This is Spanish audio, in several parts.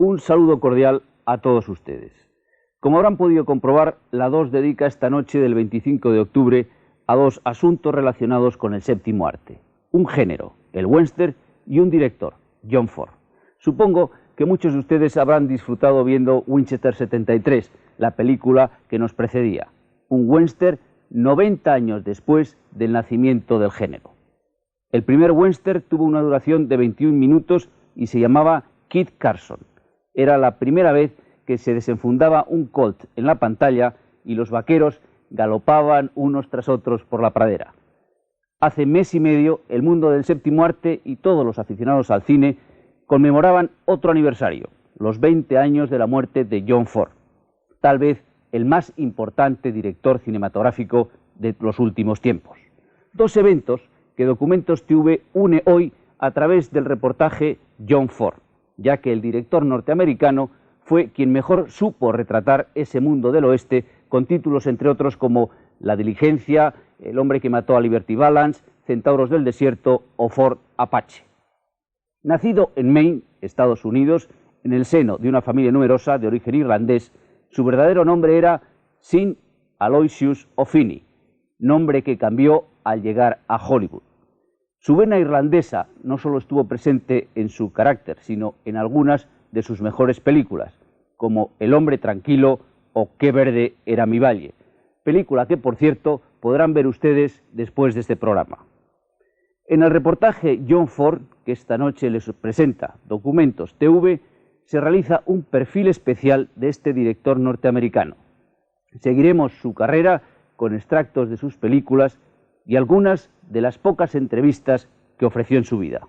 Un saludo cordial a todos ustedes. Como habrán podido comprobar, la 2 dedica esta noche del 25 de octubre a dos asuntos relacionados con el séptimo arte. Un género, el western, y un director, John Ford. Supongo que muchos de ustedes habrán disfrutado viendo Winchester 73, la película que nos precedía. Un western 90 años después del nacimiento del género. El primer western tuvo una duración de 21 minutos y se llamaba Kit Carson. Era la primera vez que se desenfundaba un Colt en la pantalla y los vaqueros galopaban unos tras otros por la pradera. Hace mes y medio, el mundo del séptimo arte y todos los aficionados al cine conmemoraban otro aniversario, los 20 años de la muerte de John Ford, tal vez el más importante director cinematográfico de los últimos tiempos. Dos eventos que Documentos TV une hoy a través del reportaje John Ford, ya que el director norteamericano fue quien mejor supo retratar ese mundo del oeste, con títulos entre otros como La diligencia, El hombre que mató a Liberty Balance, Centauros del desierto o Ford Apache. Nacido en Maine, Estados Unidos, en el seno de una familia numerosa de origen irlandés, su verdadero nombre era Sean Aloysius O'Finney, nombre que cambió al llegar a Hollywood. Su vena irlandesa no solo estuvo presente en su carácter, sino en algunas de sus mejores películas, como El hombre tranquilo o Qué verde era mi valle, película que, por cierto, podrán ver ustedes después de este programa. En el reportaje John Ford, que esta noche les presenta Documentos TV, se realiza un perfil especial de este director norteamericano. Seguiremos su carrera con extractos de sus películas y algunas de las pocas entrevistas que ofreció en su vida.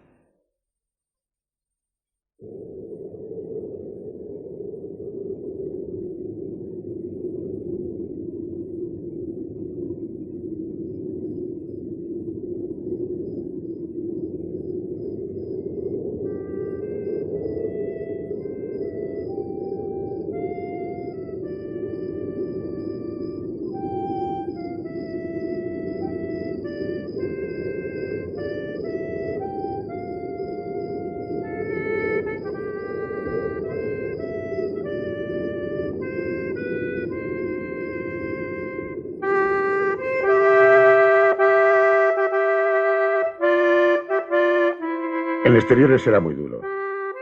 En exteriores era muy duro,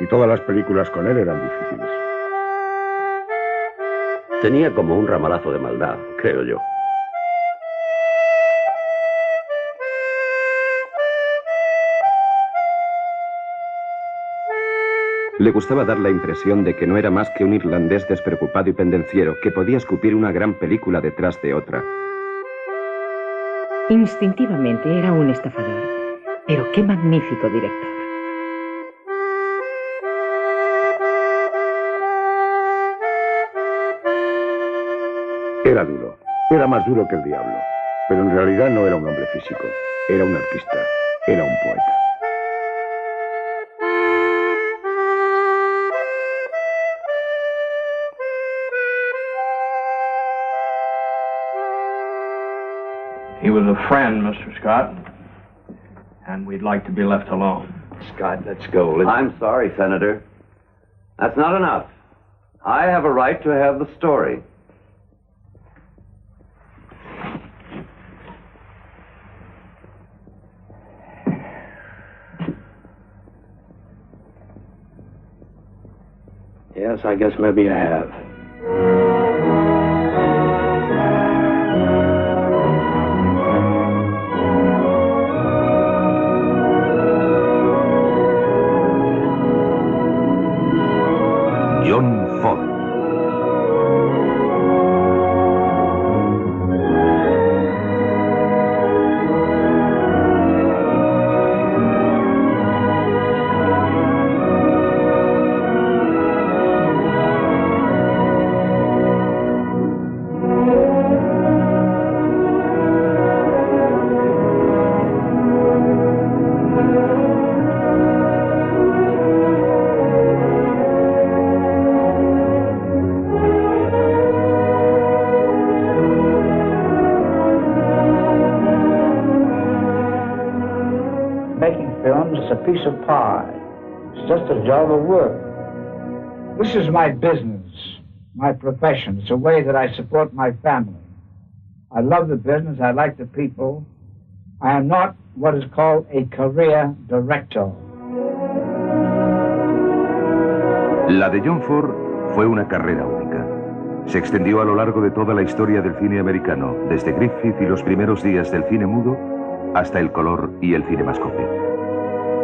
y todas las películas con él eran difíciles. Tenía como un ramalazo de maldad, creo yo. Le gustaba dar la impresión de que no era más que un irlandés despreocupado y pendenciero que podía escupir una gran película detrás de otra. Instintivamente era un estafador, pero qué magnífico director. Era duro, era más duro que el diablo, pero en realidad no era un hombre físico, era un artista, era un poeta. He was a friend, Mr. Scott, and we'd like to be left alone. Scott, let's go. I'm sorry, Senator. That's not enough. I have a right to have the story. Yes, I guess maybe I have. John Ford. Making films is a piece of pie. It's just a job of work. This is my business, my profession. It's a way that I support my family. I love the business, I like the people. I am not what is called a career director. La de John Ford fue una carrera única. Se extendió a lo largo de toda la historia del cine americano, desde Griffith y los primeros días del cine mudo hasta el color y el cinemascope.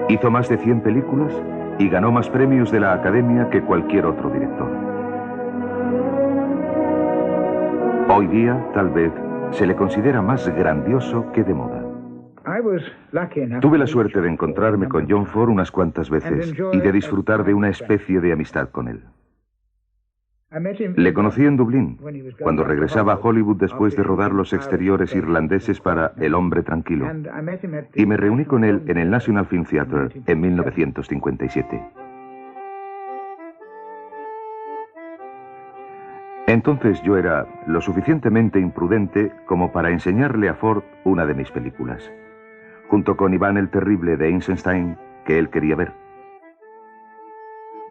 Hizo más de 100 películas y ganó más premios de la Academia que cualquier otro director. Hoy día, tal vez, se le considera más grandioso que de moda. Tuve la suerte de encontrarme con John Ford unas cuantas veces y de disfrutar de una especie de amistad con él. Le conocí en Dublín, cuando regresaba a Hollywood después de rodar los exteriores irlandeses para El hombre tranquilo, y me reuní con él en el National Film Theatre en 1957. Entonces yo era lo suficientemente imprudente como para enseñarle a Ford una de mis películas, junto con Iván el Terrible de Eisenstein, que él quería ver.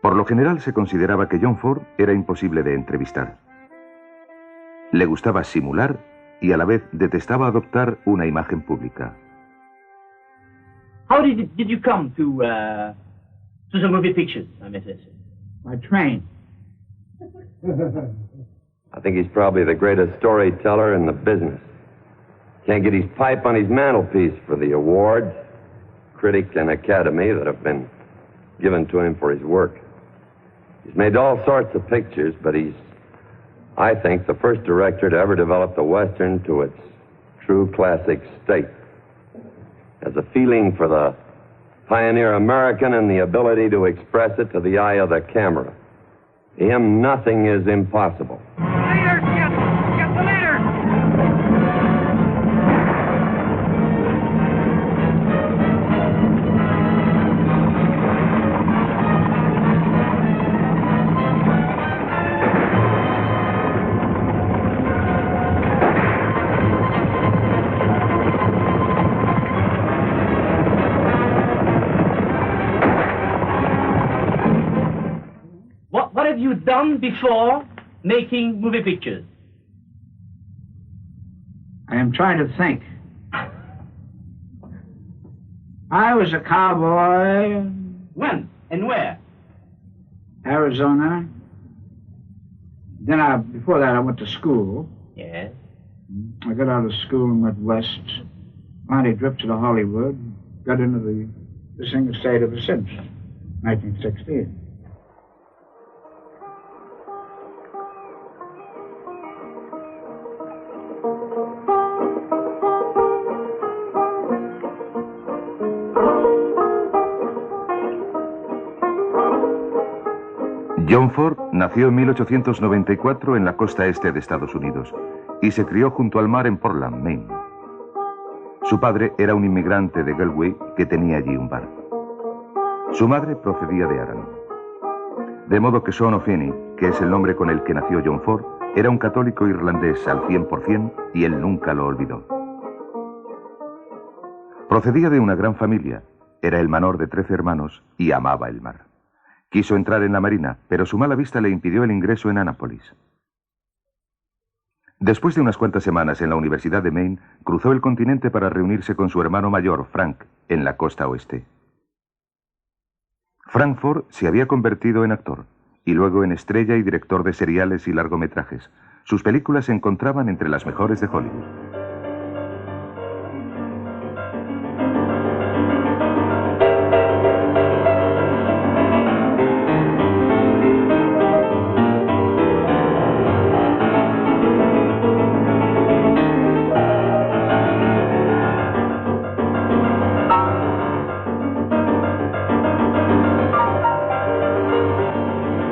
Por lo general se consideraba que John Ford era imposible de entrevistar. Le gustaba simular y a la vez detestaba adoptar una imagen pública. How did you come to the movie pictures, I may say? By train. I think he's probably the greatest storyteller in the business. Can't get his pipe on his mantelpiece for the awards, critic and academy that have been given to him for his work. He's made all sorts of pictures, but he's, I think, the first director to ever develop the Western to its true classic state. Has a feeling for the pioneer American and the ability to express it to the eye of the camera. To him, nothing is impossible. Leader, get the leader! What have you done before making movie pictures? I am trying to think. I was a cowboy. When and where? Arizona. Then before that I went to school. Yes. I got out of school and went west. Finally drifted to Hollywood. Got into the singer state ever since, 1916. John Ford nació en 1894 en la costa este de Estados Unidos y se crió junto al mar en Portland, Maine. Su padre era un inmigrante de Galway que tenía allí un bar. Su madre procedía de Aran. De modo que Sean O'Feeney, que es el nombre con el que nació John Ford, era un católico irlandés al 100% y él nunca lo olvidó. Procedía de una gran familia, era el menor de 13 hermanos y amaba el mar. Quiso entrar en la marina, pero su mala vista le impidió el ingreso en Annapolis. Después de unas cuantas semanas en la Universidad de Maine, cruzó el continente para reunirse con su hermano mayor, Frank, en la costa oeste. Frank Ford se había convertido en actor, y luego en estrella y director de seriales y largometrajes. Sus películas se encontraban entre las mejores de Hollywood.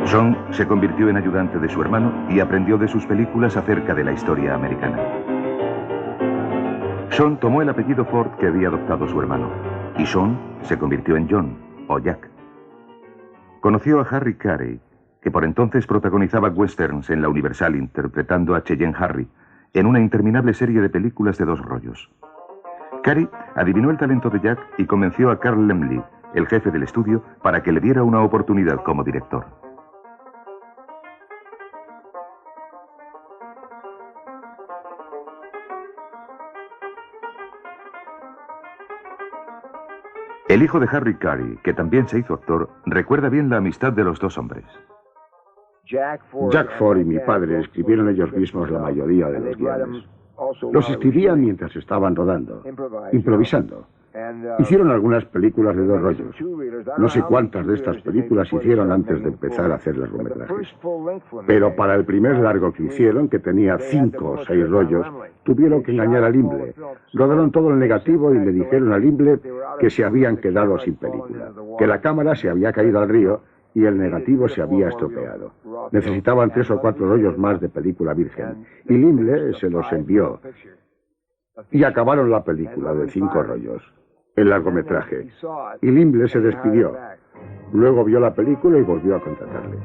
Sean se convirtió en ayudante de su hermano y aprendió de sus películas acerca de la historia americana. Sean tomó el apellido Ford que había adoptado su hermano, y Sean se convirtió en John, o Jack. Conoció a Harry Carey, que por entonces protagonizaba westerns en la Universal interpretando a Cheyenne Harry, en una interminable serie de películas de 2 rollos. Carey adivinó el talento de Jack y convenció a Carl Laemmle, el jefe del estudio, para que le diera una oportunidad como director. El hijo de Harry Carey, que también se hizo actor, recuerda bien la amistad de los dos hombres. Jack Ford y mi padre escribieron ellos mismos la mayoría de los guiones. Los escribían mientras estaban rodando, improvisando. Hicieron algunas películas de 2 rollos. No sé cuántas de estas películas hicieron antes de empezar a hacer largometrajes. Pero para el primer largo que hicieron, que tenía 5 o 6 rollos, tuvieron que engañar a Limble. Rodaron todo el negativo y le dijeron a Limble que se habían quedado sin película, que la cámara se había caído al río y el negativo se había estropeado. Necesitaban 3 o 4 rollos más de película virgen, y Limble se los envió. Y acabaron la película de 5 rollos, el largometraje, y Limble se despidió. Luego vio la película y volvió a contratarle.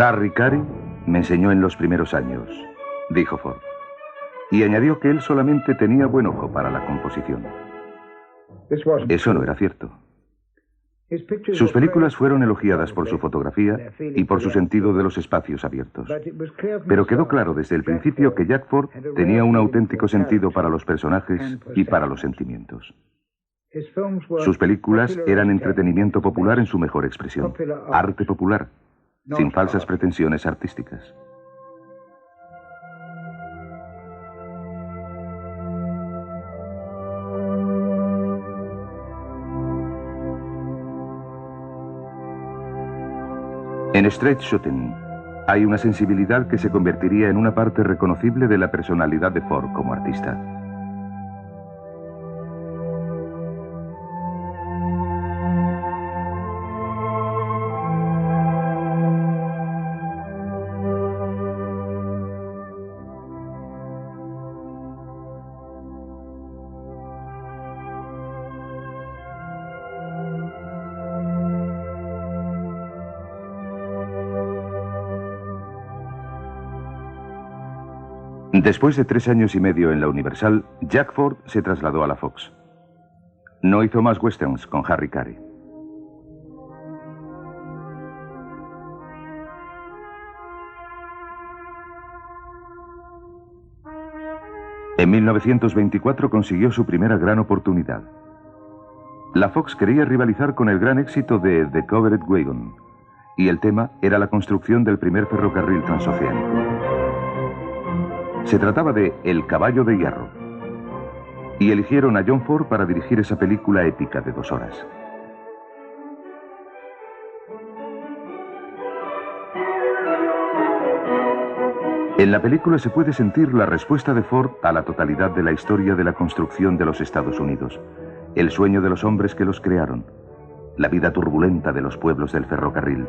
Harry Carey me enseñó en los primeros años, dijo Ford, y añadió que él solamente tenía buen ojo para la composición. Eso no era cierto. Sus películas fueron elogiadas por su fotografía y por su sentido de los espacios abiertos. Pero quedó claro desde el principio que Jack Ford tenía un auténtico sentido para los personajes y para los sentimientos. Sus películas eran entretenimiento popular en su mejor expresión, arte popular, sin falsas pretensiones artísticas. En Straight Shooting hay una sensibilidad que se convertiría en una parte reconocible de la personalidad de Ford como artista. Después de 3 años y medio en la Universal, Jack Ford se trasladó a la Fox. No hizo más westerns con Harry Carey. En 1924 consiguió su primera gran oportunidad. La Fox quería rivalizar con el gran éxito de The Covered Wagon, y el tema era la construcción del primer ferrocarril transoceánico. Se trataba de El caballo de hierro, y eligieron a John Ford para dirigir esa película épica de 2 horas. En la película se puede sentir la respuesta de Ford a la totalidad de la historia de la construcción de los Estados Unidos, el sueño de los hombres que los crearon, la vida turbulenta de los pueblos del ferrocarril.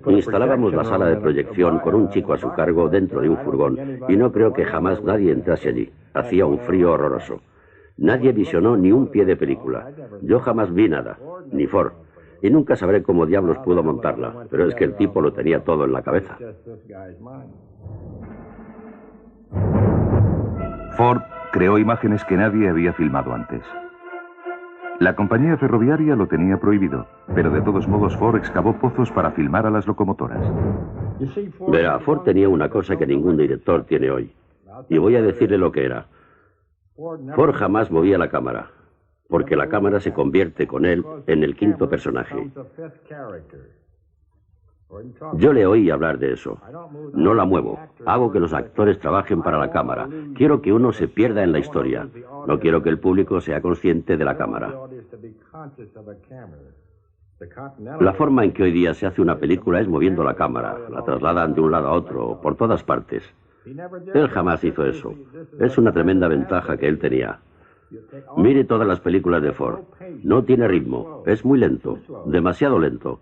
Instalábamos la sala de proyección con un chico a su cargo dentro de un furgón y no creo que jamás nadie entrase allí. Hacía un frío horroroso. Nadie visionó ni un pie de película. Yo jamás vi nada, ni Ford. Y nunca sabré cómo diablos pudo montarla, pero es que el tipo lo tenía todo en la cabeza. Ford creó imágenes que nadie había filmado antes. La compañía ferroviaria lo tenía prohibido, pero de todos modos Ford excavó pozos para filmar a las locomotoras. Verá, Ford tenía una cosa que ningún director tiene hoy. Y voy a decirle lo que era. Ford jamás movía la cámara, porque la cámara se convierte con él en el 5º personaje. Yo le oí hablar de eso. No la muevo. Hago que los actores trabajen para la cámara. Quiero que uno se pierda en la historia. No quiero que el público sea consciente de la cámara. La forma en que hoy día se hace una película es moviendo la cámara. La trasladan de un lado a otro, por todas partes. Él jamás hizo eso. Es una tremenda ventaja que él tenía. Mire todas las películas de Ford. No tiene ritmo, es muy lento, demasiado lento.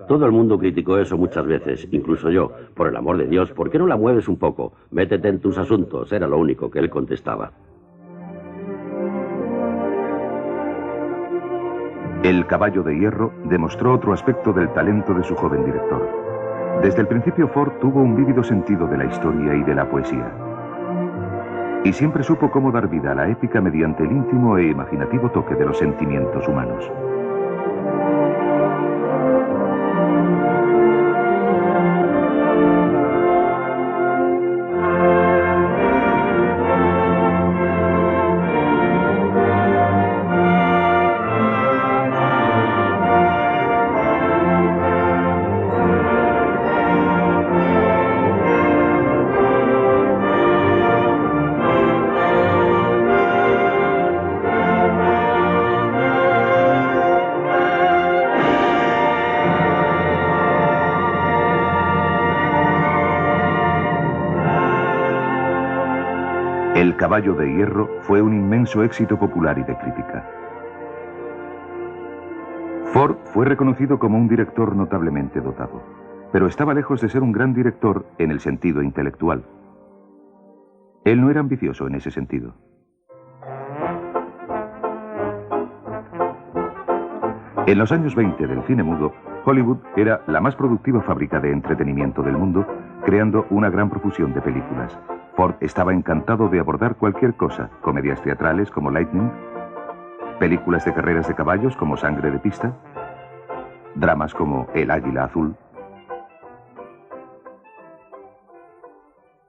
Todo el mundo criticó eso muchas veces, incluso yo. Por el amor de Dios, ¿por qué no la mueves un poco? Métete en tus asuntos, era lo único que él contestaba. El Caballo de Hierro demostró otro aspecto del talento de su joven director. Desde el principio Ford tuvo un vívido sentido de la historia y de la poesía. Y siempre supo cómo dar vida a la épica mediante el íntimo e imaginativo toque de los sentimientos humanos. El Caballo de Hierro fue un inmenso éxito popular y de crítica. Ford fue reconocido como un director notablemente dotado, pero estaba lejos de ser un gran director en el sentido intelectual. Él no era ambicioso en ese sentido. En los años 20 del cine mudo, Hollywood era la más productiva fábrica de entretenimiento del mundo, creando una gran profusión de películas. Ford estaba encantado de abordar cualquier cosa, comedias teatrales como Lightning, películas de carreras de caballos como Sangre de Pista, dramas como El Águila Azul.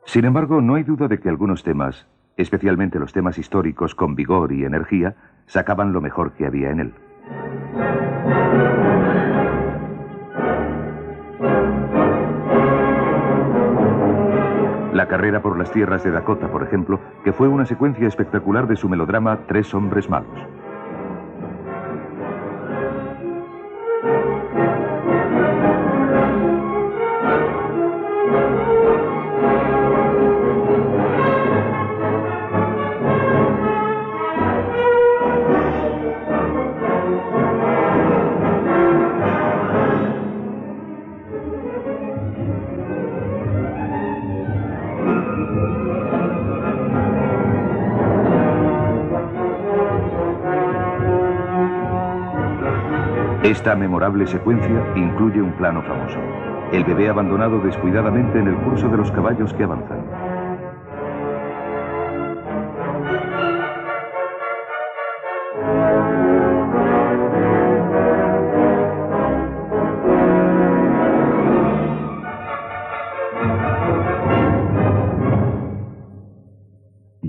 Sin embargo, no hay duda de que algunos temas, especialmente los temas históricos con vigor y energía, sacaban lo mejor que había en él. La carrera por las tierras de Dakota, por ejemplo, que fue una secuencia espectacular de su melodrama Tres hombres malos. Esta memorable secuencia incluye un plano famoso. El bebé abandonado descuidadamente en el curso de los caballos que avanzan.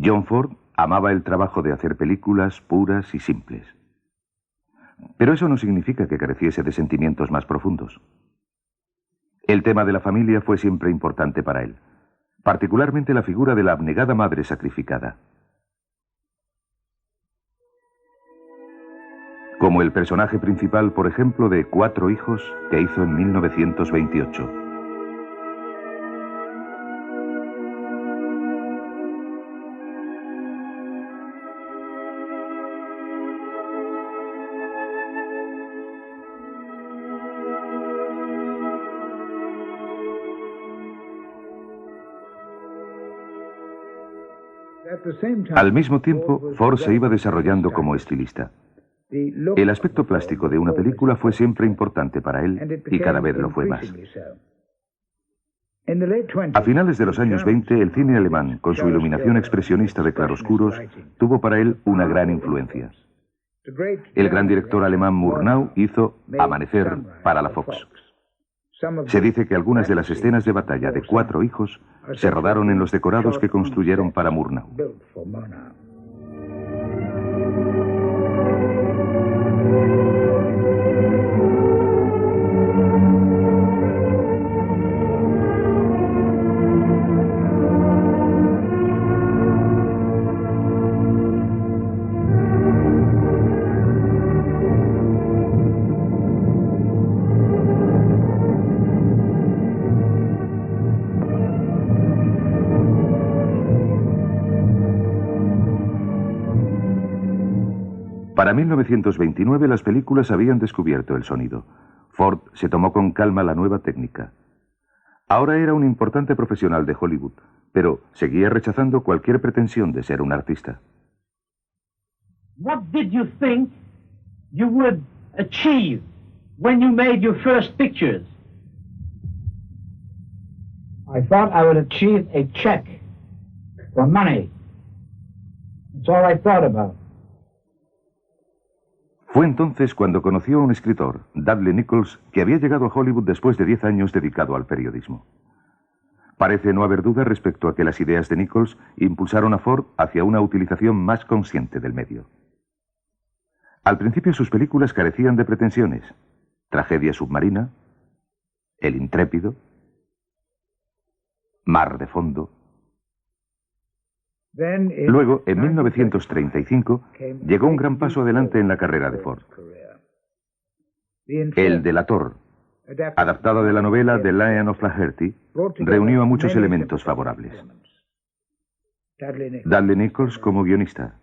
John Ford amaba el trabajo de hacer películas puras y simples. Pero eso no significa que careciese de sentimientos más profundos. El tema de la familia fue siempre importante para él, particularmente la figura de la abnegada madre sacrificada. Como el personaje principal, por ejemplo, de Cuatro hijos, que hizo en 1928. Al mismo tiempo, Ford se iba desarrollando como estilista. El aspecto plástico de una película fue siempre importante para él y cada vez lo fue más. A finales de los años 20, el cine alemán, con su iluminación expresionista de claroscuros, tuvo para él una gran influencia. El gran director alemán Murnau hizo Amanecer para la Fox. Se dice que algunas de las escenas de batalla de Cuatro hijos se rodaron en los decorados que construyeron para Murnau. Para 1929 las películas habían descubierto el sonido. Ford se tomó con calma la nueva técnica. Ahora era un importante profesional de Hollywood, pero seguía rechazando cualquier pretensión de ser un artista. What did you think you would achieve when you made your first pictures? I thought I would achieve a check for money. That's all I thought about. Fue entonces cuando conoció a un escritor, Dudley Nichols, que había llegado a Hollywood después de 10 años dedicado al periodismo. Parece no haber duda respecto a que las ideas de Nichols impulsaron a Ford hacia una utilización más consciente del medio. Al principio sus películas carecían de pretensiones. Tragedia submarina, El intrépido, Mar de fondo. Luego, en 1935, llegó un gran paso adelante en la carrera de Ford. El delator, adaptada de la novela The Lion of Flaherty, reunió a muchos elementos favorables. Dudley Nichols como guionista,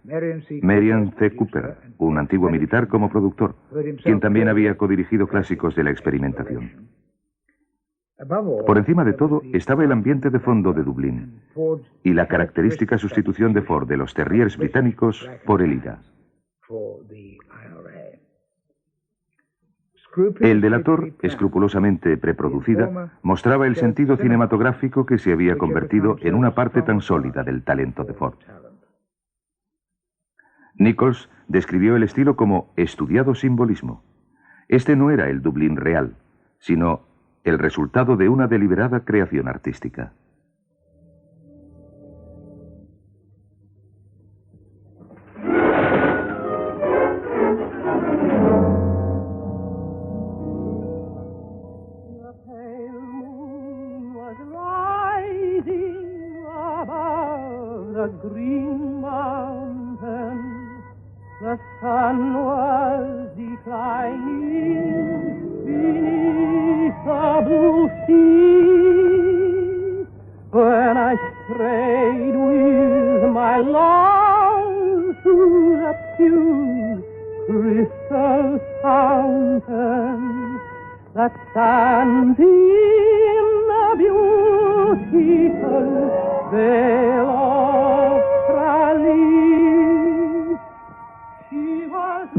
Merian C. Cooper, un antiguo militar, como productor, quien también había codirigido clásicos de la experimentación. Por encima de todo estaba el ambiente de fondo de Dublín y la característica sustitución de Ford de los terriers británicos por el IRA. El delator, escrupulosamente preproducida, mostraba el sentido cinematográfico que se había convertido en una parte tan sólida del talento de Ford. Nichols describió el estilo como estudiado simbolismo. Este no era el Dublín real, sino el resultado de una deliberada creación artística.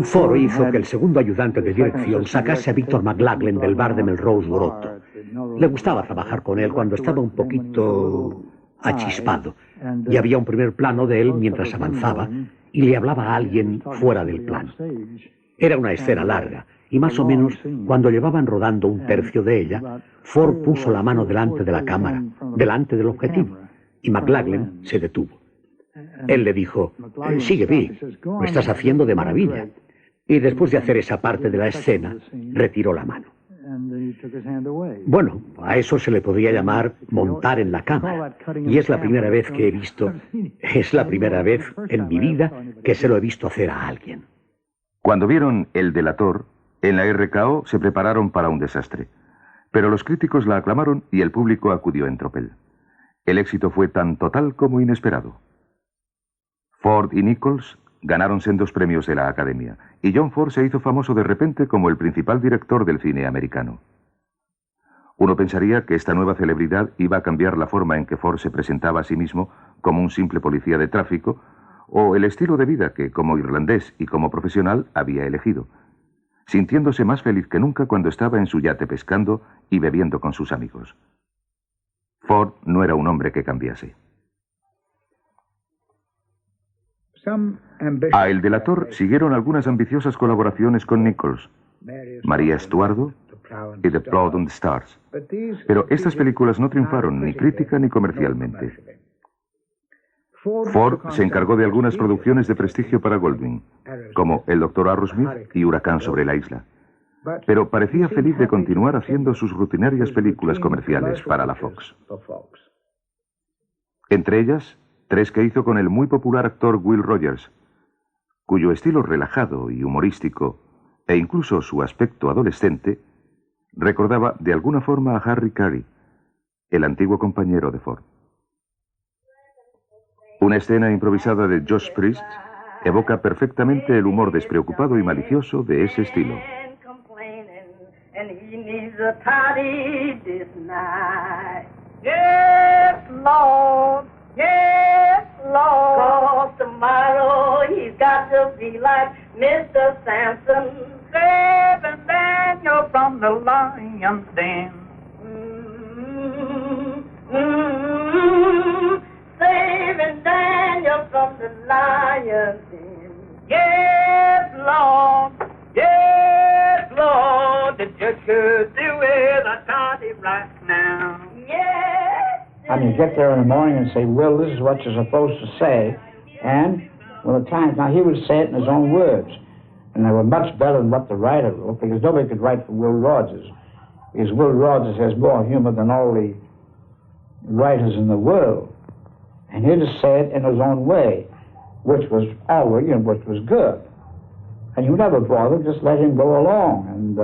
Ford hizo que el segundo ayudante de dirección sacase a Victor McLaglen del bar de Melrose Grotto. Le gustaba trabajar con él cuando estaba un poquito achispado, y había un primer plano de él mientras avanzaba y le hablaba a alguien fuera del plano. Era una escena larga, y más o menos cuando llevaban rodando un tercio de ella, Ford puso la mano delante de la cámara, delante del objetivo, y McLaglen se detuvo. Él le dijo: sigue, Vic, lo estás haciendo de maravilla. Y después de hacer esa parte de la escena, retiró la mano. Bueno, a eso se le podría llamar montar en la cámara. Y es la primera vez que he visto, es la primera vez en mi vida que se lo he visto hacer a alguien. Cuando vieron El delator, en la RKO se prepararon para un desastre. Pero los críticos la aclamaron y el público acudió en tropel. El éxito fue tan total como inesperado. Ford y Nichols ganaron sendos premios de la Academia, y John Ford se hizo famoso de repente como el principal director del cine americano. Uno pensaría que esta nueva celebridad iba a cambiar la forma en que Ford se presentaba a sí mismo como un simple policía de tráfico, o el estilo de vida que, como irlandés y como profesional, había elegido, sintiéndose más feliz que nunca cuando estaba en su yate pescando y bebiendo con sus amigos. Ford no era un hombre que cambiase. A El delator siguieron algunas ambiciosas colaboraciones con Nichols, María Estuardo y The Blood on the Stars. Pero estas películas no triunfaron ni crítica ni comercialmente. Ford se encargó de algunas producciones de prestigio para Goldwyn, como El Dr. Arrowsmith y Huracán sobre la isla. Pero parecía feliz de continuar haciendo sus rutinarias películas comerciales para la Fox. Entre ellas, 3 que hizo con el muy popular actor Will Rogers, cuyo estilo relajado y humorístico, e incluso su aspecto adolescente, recordaba de alguna forma a Harry Carey, el antiguo compañero de Ford. Una escena improvisada de Josh Priest evoca perfectamente el humor despreocupado y malicioso de ese estilo. Yes, Lord. 'Cause tomorrow he's got to be like Mr. Samson, saving Daniel from the lion's den. Saving Daniel from the lion's den. Yes, Lord. Yes, Lord. That you should do it a toddy right now. Yes. I mean, get there in the morning and say, Will, this is what you're supposed to say. And, well, at times, now he would say it in his own words. And they were much better than what the writer wrote, because nobody could write for Will Rogers. Because Will Rogers has more humor than all the writers in the world. And he'd just say it in his own way, which was always, which was good. And you never bother, just let him go along and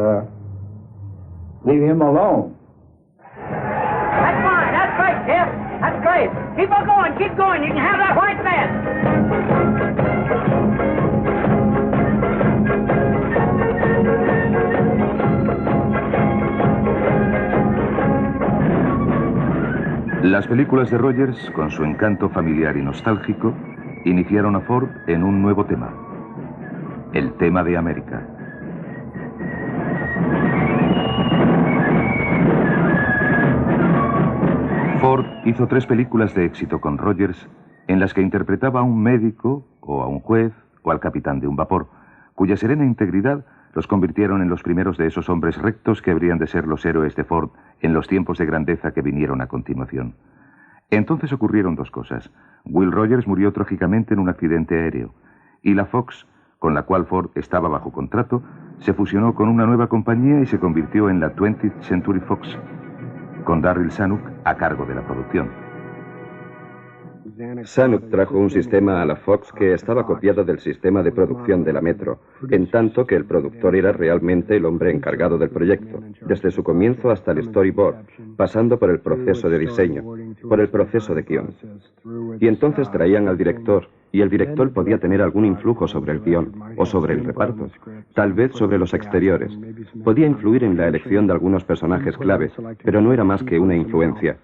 leave him alone. That's fine, that's great, Jeff. That's great. Keep on going, keep going. You can have that white man. Las películas de Rogers, con su encanto familiar y nostálgico, iniciaron a Ford en un nuevo tema, el tema de América. Ford hizo 3 películas de éxito con Rogers, en las que interpretaba a un médico, o a un juez, o al capitán de un vapor, cuya serena integridad los convirtieron en los primeros de esos hombres rectos que habrían de ser los héroes de Ford en los tiempos de grandeza que vinieron a continuación. Entonces ocurrieron 2 cosas. Will Rogers murió trágicamente en un accidente aéreo, y la Fox, con la cual Ford estaba bajo contrato, se fusionó con una nueva compañía y se convirtió en la 20th Century Fox, con Darryl Zanuck a cargo de la producción. Zanuck trajo un sistema a la Fox que estaba copiado del sistema de producción de la Metro, en tanto que el productor era realmente el hombre encargado del proyecto, desde su comienzo hasta el storyboard, pasando por el proceso de diseño, por el proceso de guión. Y entonces traían al director, y el director podía tener algún influjo sobre el guión, o sobre el reparto, tal vez sobre los exteriores. Podía influir en la elección de algunos personajes claves, pero no era más que una influencia.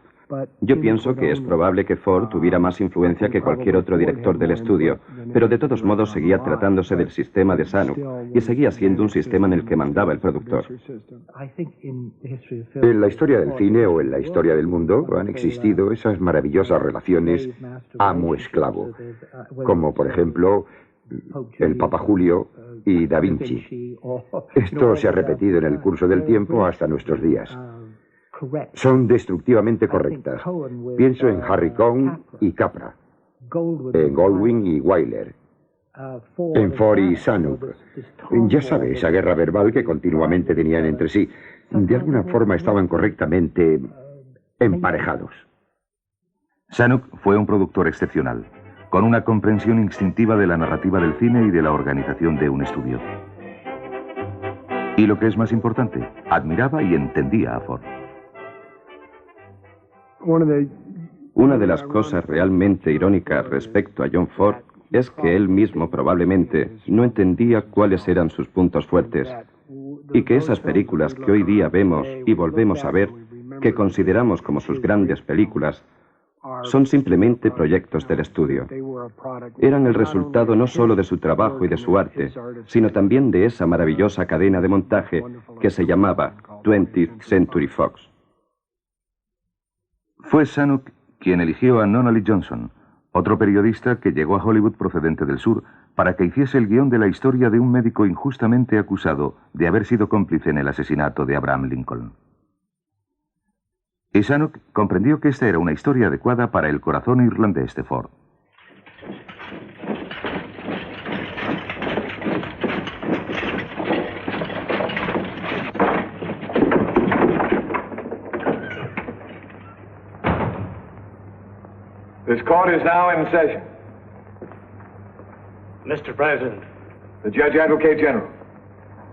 Yo pienso que es probable que Ford tuviera más influencia que cualquier otro director del estudio, pero de todos modos seguía tratándose del sistema de Zanuck y seguía siendo un sistema en el que mandaba el productor. En la historia del cine o en la historia del mundo han existido esas maravillosas relaciones amo-esclavo, como por ejemplo el Papa Julio y Da Vinci. Esto se ha repetido en el curso del tiempo hasta nuestros días. Son destructivamente correctas. Pienso en Harry Cohn y Capra, en Goldwyn y Wyler, en Ford y Zanuck. Ya sabe, esa guerra verbal que continuamente tenían entre sí. De alguna forma estaban correctamente emparejados. Zanuck fue un productor excepcional, con una comprensión instintiva de la narrativa del cine y de la organización de un estudio. Y lo que es más importante, admiraba y entendía a Ford. Una de las cosas realmente irónicas respecto a John Ford es que él mismo probablemente no entendía cuáles eran sus puntos fuertes y que esas películas que hoy día vemos y volvemos a ver, que consideramos como sus grandes películas, son simplemente proyectos del estudio. Eran el resultado no solo de su trabajo y de su arte, sino también de esa maravillosa cadena de montaje que se llamaba 20th Century Fox. Fue Zanuck quien eligió a Nunnally Johnson, otro periodista que llegó a Hollywood procedente del sur, para que hiciese el guión de la historia de un médico injustamente acusado de haber sido cómplice en el asesinato de Abraham Lincoln. Y Zanuck comprendió que esta era una historia adecuada para el corazón irlandés de Ford. This court is now in session. Mr. President. The Judge Advocate General.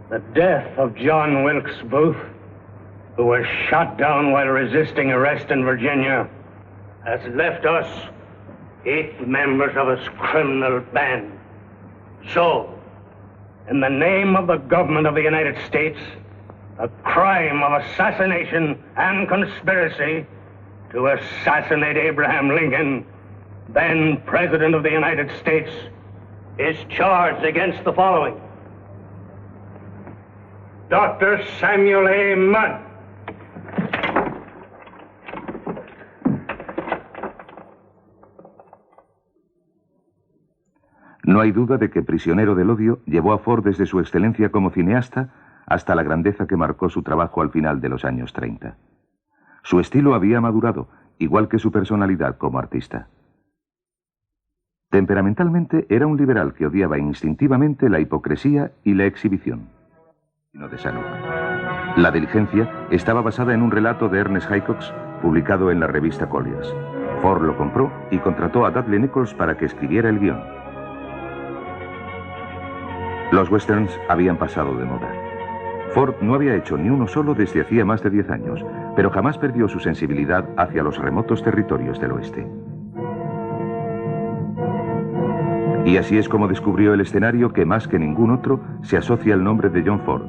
The death of John Wilkes Booth, who was shot down while resisting arrest in Virginia, has left us 8 members of his criminal band So, in the name of the government of the United States, the crime of assassination and conspiracy to assassinate Abraham Lincoln, then President of the United States, is charged against the following: Dr. Samuel A. Mudd. No hay duda de que Prisionero del Odio llevó a Ford desde su excelencia como cineasta hasta la grandeza que marcó su trabajo al final de los años 30. Su estilo había madurado, igual que su personalidad como artista. Temperamentalmente era un liberal que odiaba instintivamente la hipocresía y la exhibición. De Sanuk. La Diligencia estaba basada en un relato de Ernest Haycox publicado en la revista Collier's. Ford lo compró y contrató a Dudley Nichols para que escribiera el guión. Los westerns habían pasado de moda. Ford no había hecho ni uno solo desde hacía más de 10 años, pero jamás perdió su sensibilidad hacia los remotos territorios del oeste. Y así es como descubrió el escenario que más que ningún otro se asocia al nombre de John Ford: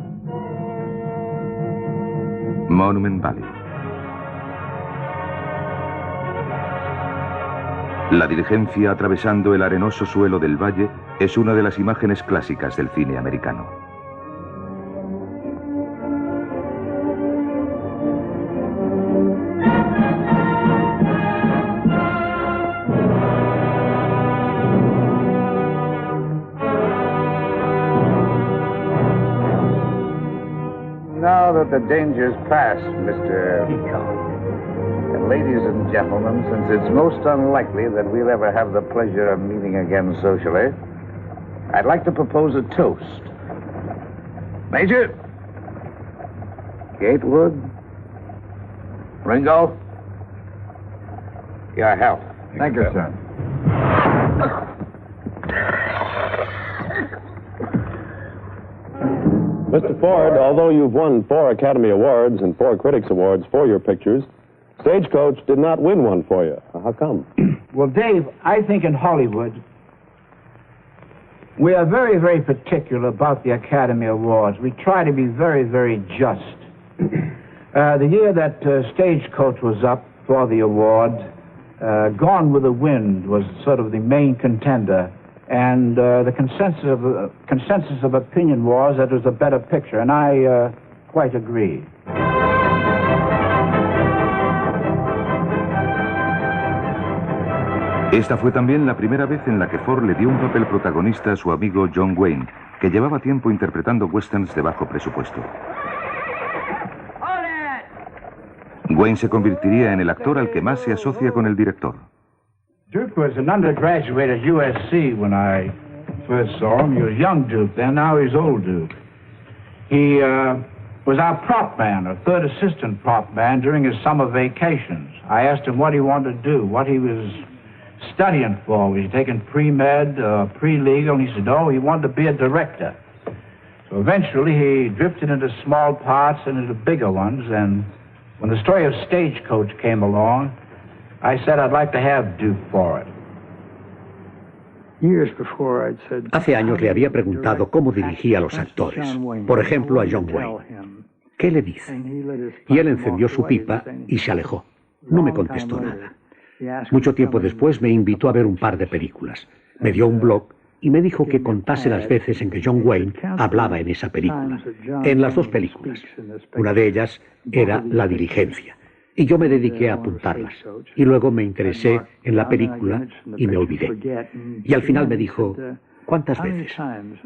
Monument Valley. La Diligencia atravesando el arenoso suelo del valle es una de las imágenes clásicas del cine americano. Now that the danger's past, Mr. Peacock, and ladies and gentlemen, since it's most unlikely that we'll ever have the pleasure of meeting again socially, I'd like to propose a toast. Major, Gatewood, Ringo, your health. Thank you, sir. Mr. Ford, although you've won 4 Academy Awards and 4 Critics Awards for your pictures, Stagecoach did not win one for you. How come? Well, Dave, I think in Hollywood, we are very, very particular about the Academy Awards. We try to be very, very just. The year that Stagecoach was up for the award, Gone with the Wind was sort of the main contender. And the consensus of opinion was that it was a better picture, and I quite agree. Esta fue también la primera vez en la que Ford le dio un papel protagonista a su amigo John Wayne, que llevaba tiempo interpretando westerns de bajo presupuesto. Wayne se convertiría en el actor al que más se asocia con el director. Duke was an undergraduate at USC when I first saw him. He was young Duke then, now he's old Duke. He was our prop man, or third assistant prop man, during his summer vacations. I asked him what he wanted to do, what he was studying for. Was he taking pre-med, pre-legal? And he said, oh, he wanted to be a director. So eventually he drifted into small parts and into bigger ones, and when the story of Stagecoach came along, I said I'd like to have Duke for it. Hace años le había preguntado cómo dirigía a los actores, por ejemplo a John Wayne. ¿Qué le dice? Y él encendió su pipa y se alejó. No me contestó nada. Mucho tiempo después me invitó a ver un par de películas. Me dio un blog y me dijo que contase las veces en que John Wayne hablaba en esa película. En las 2 películas. Una de ellas era La Diligencia. Y yo me dediqué a apuntarlas. Y luego me interesé en la película y me olvidé. Y al final me dijo, ¿cuántas veces?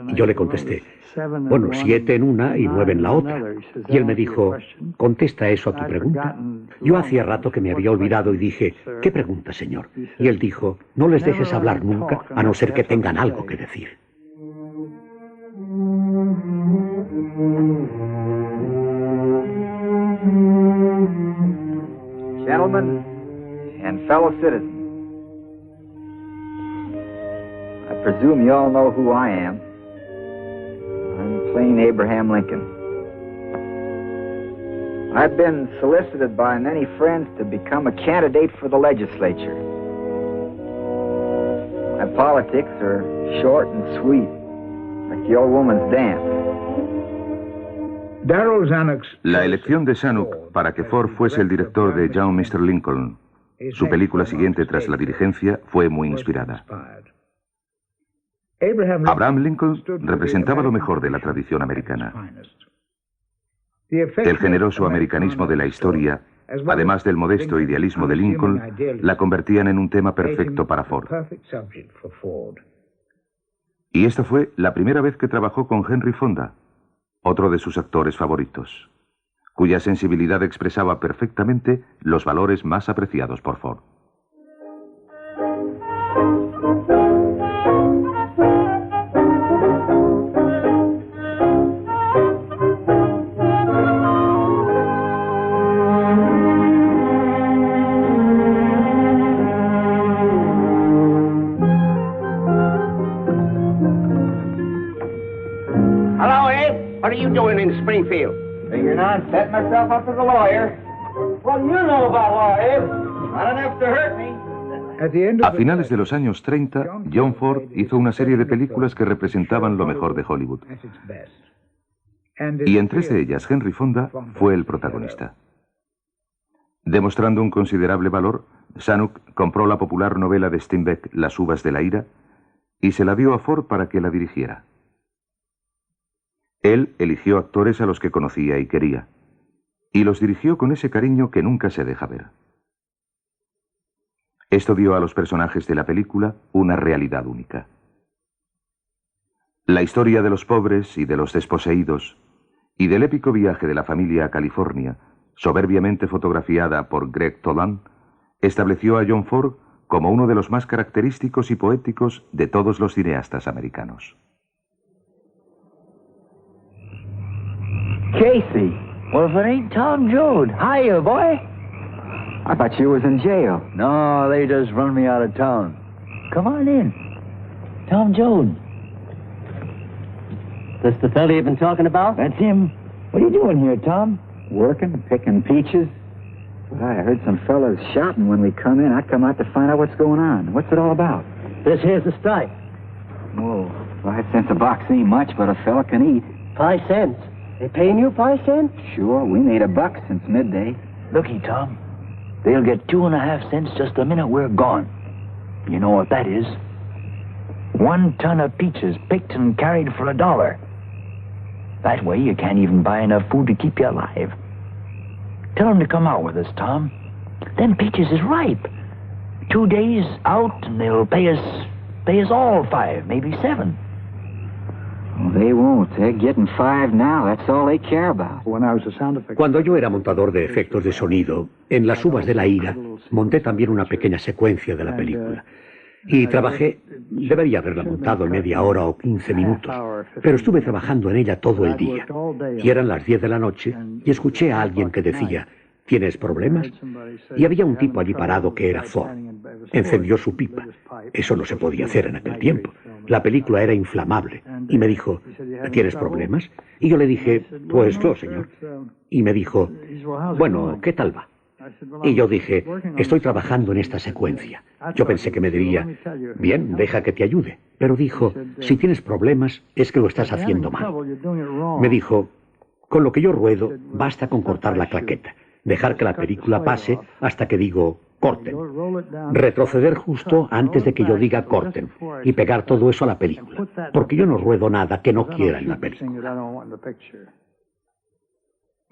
Y yo le contesté, bueno, 7 en una y 9 en la otra. Y él me dijo, ¿contesta eso a tu pregunta? Yo hacía rato que me había olvidado y dije, ¿qué pregunta, señor? Y él dijo, no les dejes hablar nunca, a no ser que tengan algo que decir. Gentlemen and fellow citizens, I presume you all know who I am. I'm plain Abraham Lincoln. I've been solicited by many friends to become a candidate for the legislature. My politics are short and sweet. La elección de Zanuck para que Ford fuese el director de Young Mr. Lincoln, su película siguiente tras la dirigencia, fue muy inspirada. Abraham Lincoln representaba lo mejor de la tradición americana. El generoso americanismo de la historia, además del modesto idealismo de Lincoln, la convertían en un tema perfecto para Ford. Y esta fue la primera vez que trabajó con Henry Fonda, otro de sus actores favoritos, cuya sensibilidad expresaba perfectamente los valores más apreciados por Ford. Springfield. Figuring on setting myself up as a lawyer. What do you know about law, Abe? Not enough to hurt me. A finales de los años 30, John Ford hizo una serie de películas que representaban lo mejor de Hollywood. Y en 3 de ellas, Henry Fonda fue el protagonista. Demostrando un considerable valor, Zanuck compró la popular novela de Steinbeck, Las uvas de la ira, y se la dio a Ford para que la dirigiera. Él eligió actores a los que conocía y quería, y los dirigió con ese cariño que nunca se deja ver. Esto dio a los personajes de la película una realidad única. La historia de los pobres y de los desposeídos, y del épico viaje de la familia a California, soberbiamente fotografiada por Greg Toland, estableció a John Ford como uno de los más característicos y poéticos de todos los cineastas americanos. Casey, well, if it ain't Tom Joad. Hiya, boy. I thought you was in jail. No, they just run me out of town. Come on in. Tom Joad. This the fella you've been talking about? That's him. What are you doing here, Tom? Working, picking peaches. Well, I heard some fellas shouting when we come in. I come out to find out what's going on. What's it all about? This here's the strike. Whoa, 5 cents a box ain't much, but a fella can eat. 5 cents? They paying you 5 cents? Sure, we made $1 since midday. Looky, Tom. They'll get 2.5 cents just the minute we're gone. You know what that is? 1 ton of peaches picked and carried for $1. That way you can't even buy enough food to keep you alive. Tell them to come out with us, Tom. Them peaches is ripe. 2 days out and they'll pay us all 5, maybe 7. Well, they won't. They're getting 5 now. That's all they care about. Cuando yo era montador de efectos de sonido, en Las uvas de la ira, monté también una pequeña secuencia de la película. Y trabajé, debería haberla montado en media hora o 15 minutos, pero estuve trabajando en ella todo el día. Y eran las 10 de la noche y escuché a alguien que decía, ¿tienes problemas? Y había un tipo allí parado que era Ford. Encendió su pipa. Eso no se podía hacer en aquel tiempo. La película era inflamable. Y me dijo, ¿tienes problemas? Y yo le dije, pues no, señor. Y me dijo, bueno, ¿qué tal va? Y yo dije, estoy trabajando en esta secuencia. Yo pensé que me diría, bien, deja que te ayude. Pero dijo, si tienes problemas, es que lo estás haciendo mal. Me dijo, con lo que yo ruedo, basta con cortar la claqueta. Dejar que la película pase hasta que digo, corten. Retroceder justo antes de que yo diga corten. Y pegar todo eso a la película. Porque yo no ruedo nada que no quiera en la película.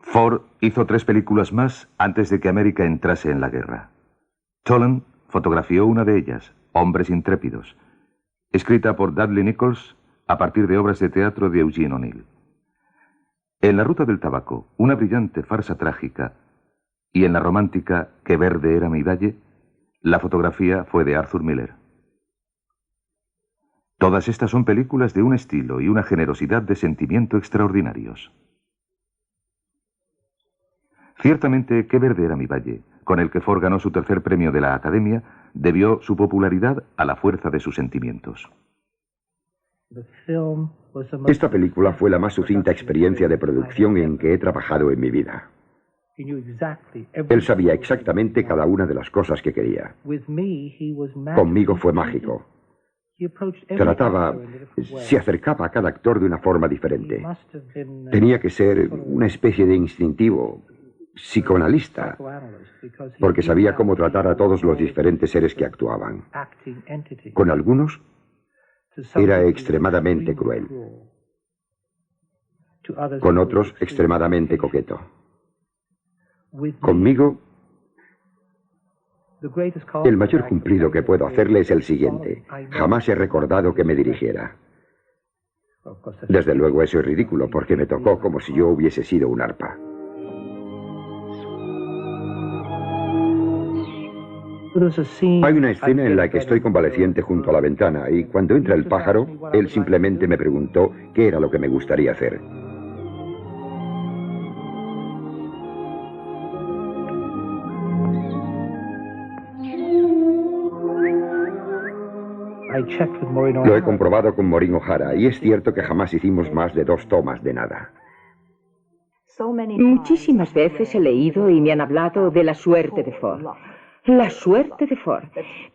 Ford hizo 3 películas más antes de que América entrase en la guerra. Toland fotografió una de ellas, Hombres Intrépidos, escrita por Dudley Nichols a partir de obras de teatro de Eugene O'Neill. En La ruta del tabaco, una brillante farsa trágica, y en la romántica Qué verde era mi valle, la fotografía fue de Arthur Miller. Todas estas son películas de un estilo y una generosidad de sentimiento extraordinarios. Ciertamente, Qué verde era mi valle, con el que Ford ganó su 3er premio de la Academia, debió su popularidad a la fuerza de sus sentimientos. Esta película fue la más sucinta experiencia de producción en que he trabajado en mi vida. Él sabía exactamente cada una de las cosas que quería. Conmigo fue mágico. Se acercaba a cada actor de una forma diferente. Tenía que ser una especie de instintivo, psicoanalista, porque sabía cómo tratar a todos los diferentes seres que actuaban. Con algunos era extremadamente cruel. Con otros extremadamente coqueto. Conmigo, el mayor cumplido que puedo hacerle es el siguiente. Jamás he recordado que me dirigiera. Desde luego eso es ridículo, porque me tocó como si yo hubiese sido un arpa. Hay una escena en la que estoy convaleciente junto a la ventana y cuando entra el pájaro, él simplemente me preguntó qué era lo que me gustaría hacer. Lo he comprobado con Maureen O'Hara y es cierto que jamás hicimos más de 2 tomas de nada. Muchísimas veces he leído y me han hablado de la suerte de Ford. La suerte de Ford.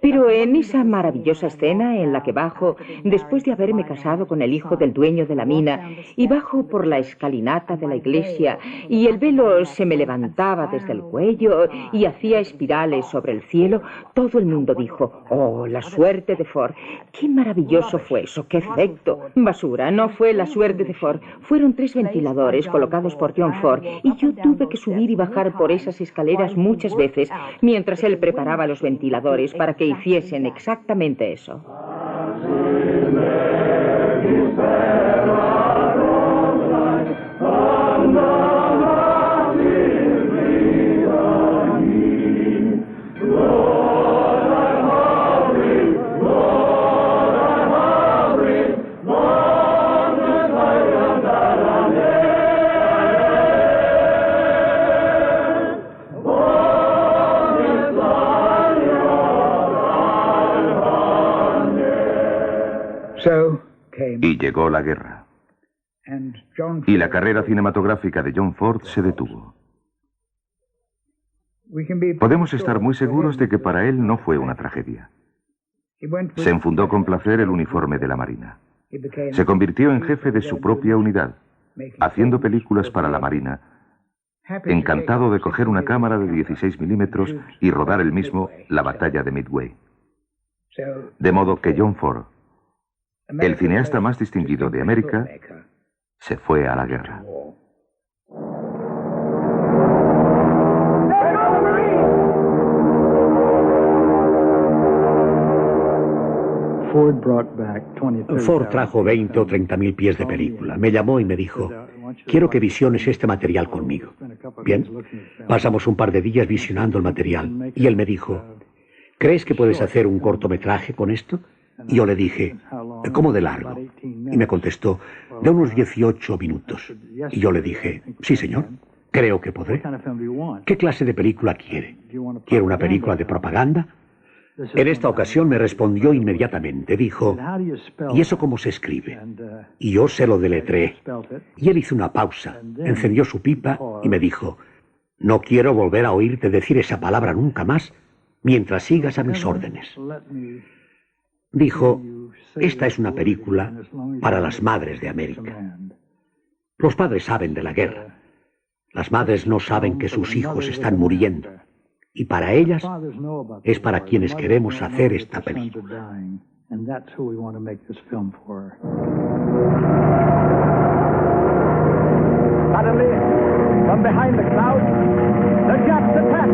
Pero en esa maravillosa escena en la que bajo, después de haberme casado con el hijo del dueño de la mina, y bajo por la escalinata de la iglesia, y el velo se me levantaba desde el cuello y hacía espirales sobre el cielo, todo el mundo dijo, oh, la suerte de Ford. ¡Qué maravilloso fue eso! ¡Qué efecto! Basura, no fue la suerte de Ford. Fueron 3 ventiladores colocados por John Ford, y yo tuve que subir y bajar por esas escaleras muchas veces, mientras él preparaba los ventiladores para que hiciesen exactamente eso. Y llegó la guerra. Y la carrera cinematográfica de John Ford se detuvo. Podemos estar muy seguros de que para él no fue una tragedia. Se enfundó con placer el uniforme de la Marina. Se convirtió en jefe de su propia unidad, haciendo películas para la Marina, encantado de coger una cámara de 16 milímetros y rodar él mismo la batalla de Midway. De modo que John Ford, el cineasta más distinguido de América, se fue a la guerra. Ford trajo 20 o 30.000 pies de película. Me llamó y me dijo, quiero que visiones este material conmigo. Bien, pasamos un par de días visionando el material. Y él me dijo, ¿crees que puedes hacer un cortometraje con esto? Y yo le dije, ¿cómo de largo? Y me contestó, de unos 18 minutos. Y yo le dije, sí, señor, creo que podré. ¿Qué clase de película quiere? ¿Quiere una película de propaganda? En esta ocasión me respondió inmediatamente. Dijo, ¿y eso cómo se escribe? Y yo se lo deletreé. Y él hizo una pausa, encendió su pipa y me dijo, no quiero volver a oírte decir esa palabra nunca más mientras sigas a mis órdenes. Dijo, esta es una película para las madres de América. Los padres saben de la guerra. Las madres no saben que sus hijos están muriendo. Y para ellas es para quienes queremos hacer esta película. Suddenly, from behind the clouds, the Japs attack.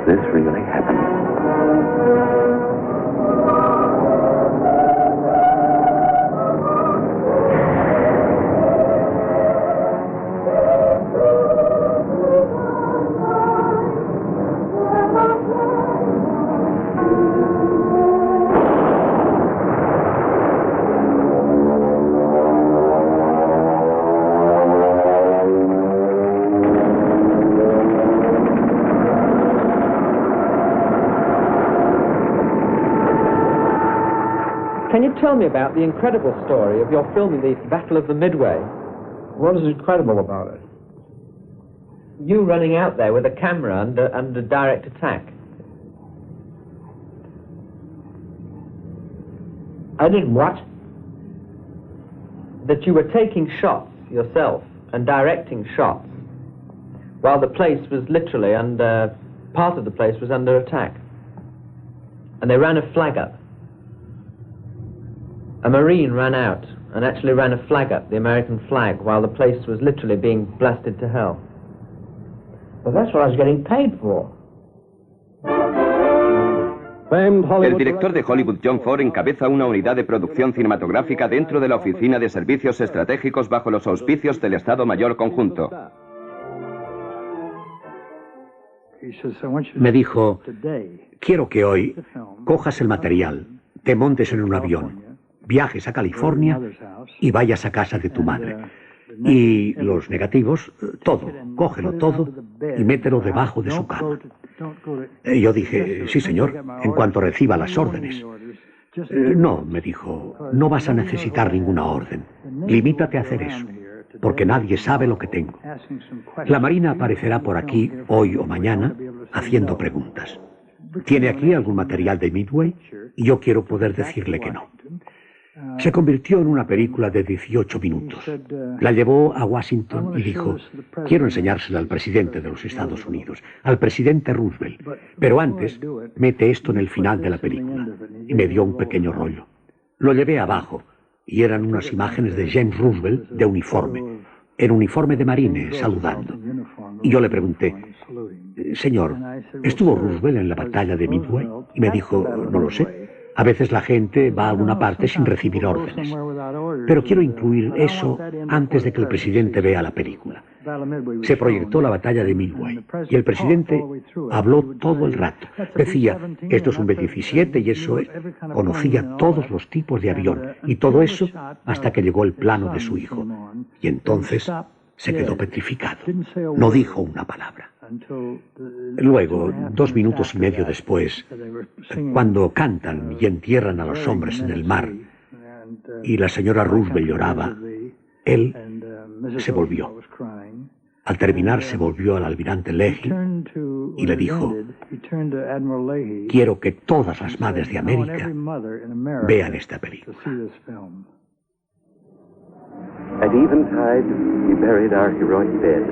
This really happened. Can you tell me about the incredible story of your filming the Battle of the Midway? What is incredible about it? You running out there with a camera under direct attack. I did what? That you were taking shots yourself and directing shots while the place was literally part of the place was under attack. And they ran a flag up. A Marine ran out and actually ran a flag up, the American flag, while the place was literally being blasted to hell. But that's what I was getting paid for. El director de Hollywood, John Ford, encabeza una unidad de producción cinematográfica dentro de la Oficina de Servicios Estratégicos bajo los auspicios del Estado Mayor Conjunto. Me dijo, quiero que hoy cojas el material, te montes en un avión, viajes a California y vayas a casa de tu madre. Y los negativos, todo, cógelo todo y mételo debajo de su cama. Yo dije, sí señor, en cuanto reciba las órdenes. No, me dijo, no vas a necesitar ninguna orden. Limítate a hacer eso, porque nadie sabe lo que tengo. La Marina aparecerá por aquí hoy o mañana haciendo preguntas. ¿Tiene aquí algún material de Midway? Y yo quiero poder decirle que no. Se convirtió en una película de 18 minutos. La llevó a Washington y dijo, quiero enseñársela al presidente de los Estados Unidos, al presidente Roosevelt, pero antes mete esto en el final de la película. Y me dio un pequeño rollo. Lo llevé abajo y eran unas imágenes de James Roosevelt de uniforme, en uniforme de marine, saludando. Y yo le pregunté, señor, ¿estuvo Roosevelt en la batalla de Midway? Y me dijo, no lo sé. A veces la gente va a alguna parte sin recibir órdenes. Pero quiero incluir eso antes de que el presidente vea la película. Se proyectó la batalla de Midway y el presidente habló todo el rato. Decía, esto es un B-17 y eso es... Conocía todos los tipos de avión y todo eso hasta que llegó el plano de su hijo. Y entonces se quedó petrificado. No dijo una palabra. Luego, 2 minutos y medio después, cuando cantan y entierran a los hombres en el mar, y la señora Roosevelt lloraba, él se volvió. Al terminar se volvió al almirante Leahy y le dijo, quiero que todas las madres de América vean esta película. At eventide, we buried our heroic dead.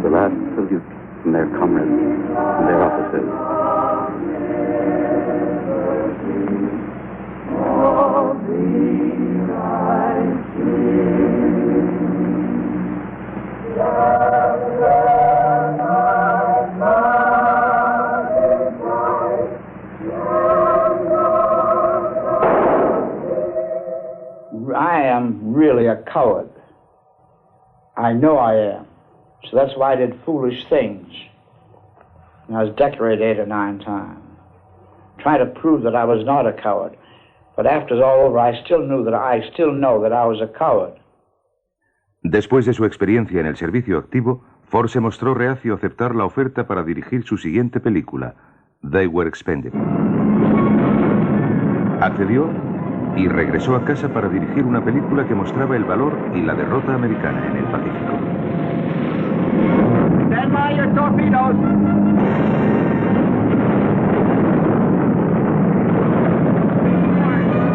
The last salute from their comrades and their officers. I am really a coward. I know I am. So that's why I did foolish things. And I was decorated 8 or 9 times, trying to prove that I was not a coward. But after it's all over, I still know that I was a coward. Después de su experiencia en el servicio activo, Ford se mostró reacio a aceptar la oferta para dirigir su siguiente película, They Were Expendable. Accedió y regresó a casa para dirigir una película que mostraba el valor y la derrota americana en el Pacífico. Stand by your torpedoes.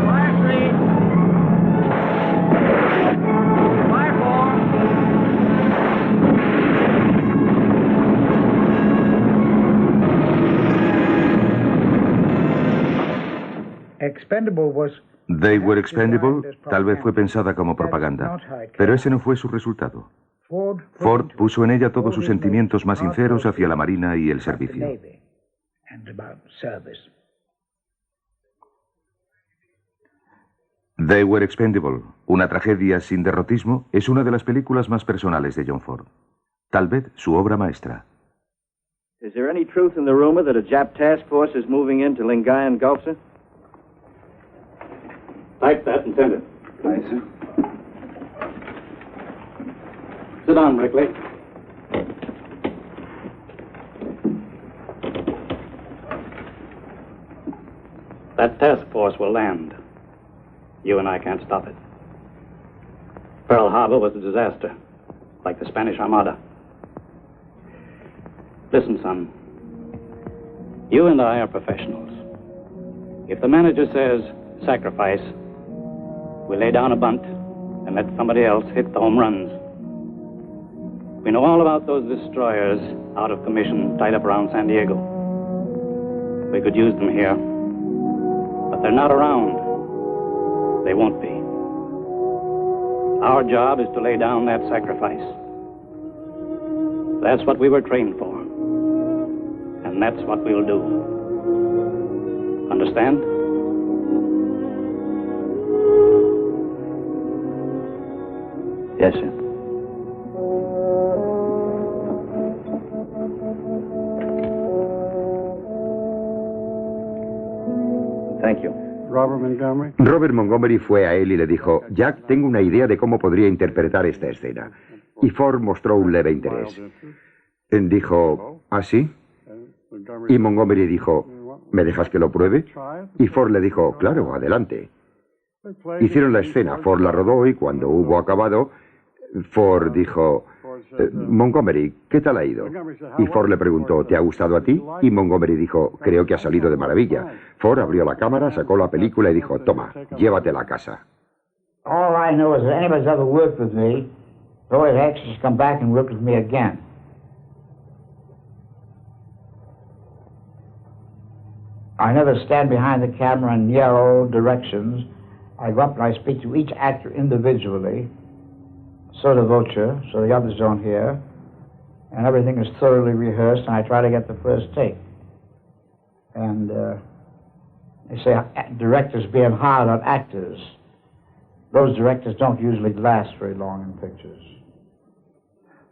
Fire 3. Fire 4. Expendable was... They Were Expendable tal vez fue pensada como propaganda, pero ese no fue su resultado. Ford puso en ella todos sus sentimientos más sinceros hacia la Marina y el servicio. They Were Expendable, una tragedia sin derrotismo, es una de las películas más personales de John Ford. Tal vez su obra maestra. Is there any truth in the rumor that a Jap task force is moving into Lingayen Gulf, sir? Type that and send it. Aye, sir. Sit down, Brickley. That task force will land. You and I can't stop it. Pearl Harbor was a disaster, like the Spanish Armada. Listen, son. You and I are professionals. If the manager says sacrifice, we lay down a bunt and let somebody else hit the home runs. We know all about those destroyers out of commission tied up around San Diego. We could use them here, but they're not around. They won't be. Our job is to lay down that sacrifice. That's what we were trained for. And that's what we'll do. Understand? Yes, sir. Thank you. Robert Montgomery fue a él y le dijo, Jack, tengo una idea de cómo podría interpretar esta escena. Y Ford mostró un leve interés. Dijo, ¿ah, sí? Y Montgomery dijo, ¿me dejas que lo pruebe? Y Ford le dijo, claro, adelante. Hicieron la escena, Ford la rodó y cuando hubo acabado, Ford dijo, Montgomery, ¿qué tal ha ido? Y Ford le preguntó, ¿te ha gustado a ti? Y Montgomery dijo, creo que ha salido de maravilla. Ford abrió la cámara, sacó la película y dijo, toma, llévatela a casa. All I know is that anybody's ever worked with me, always anxious to come back and work with me again. I never stand behind the camera and yell directions. I go up and I speak to each actor individually, sotto voce, so the others don't hear, and everything is thoroughly rehearsed, and I try to get the first take. And they say directors being hard on actors. Those directors don't usually last very long in pictures.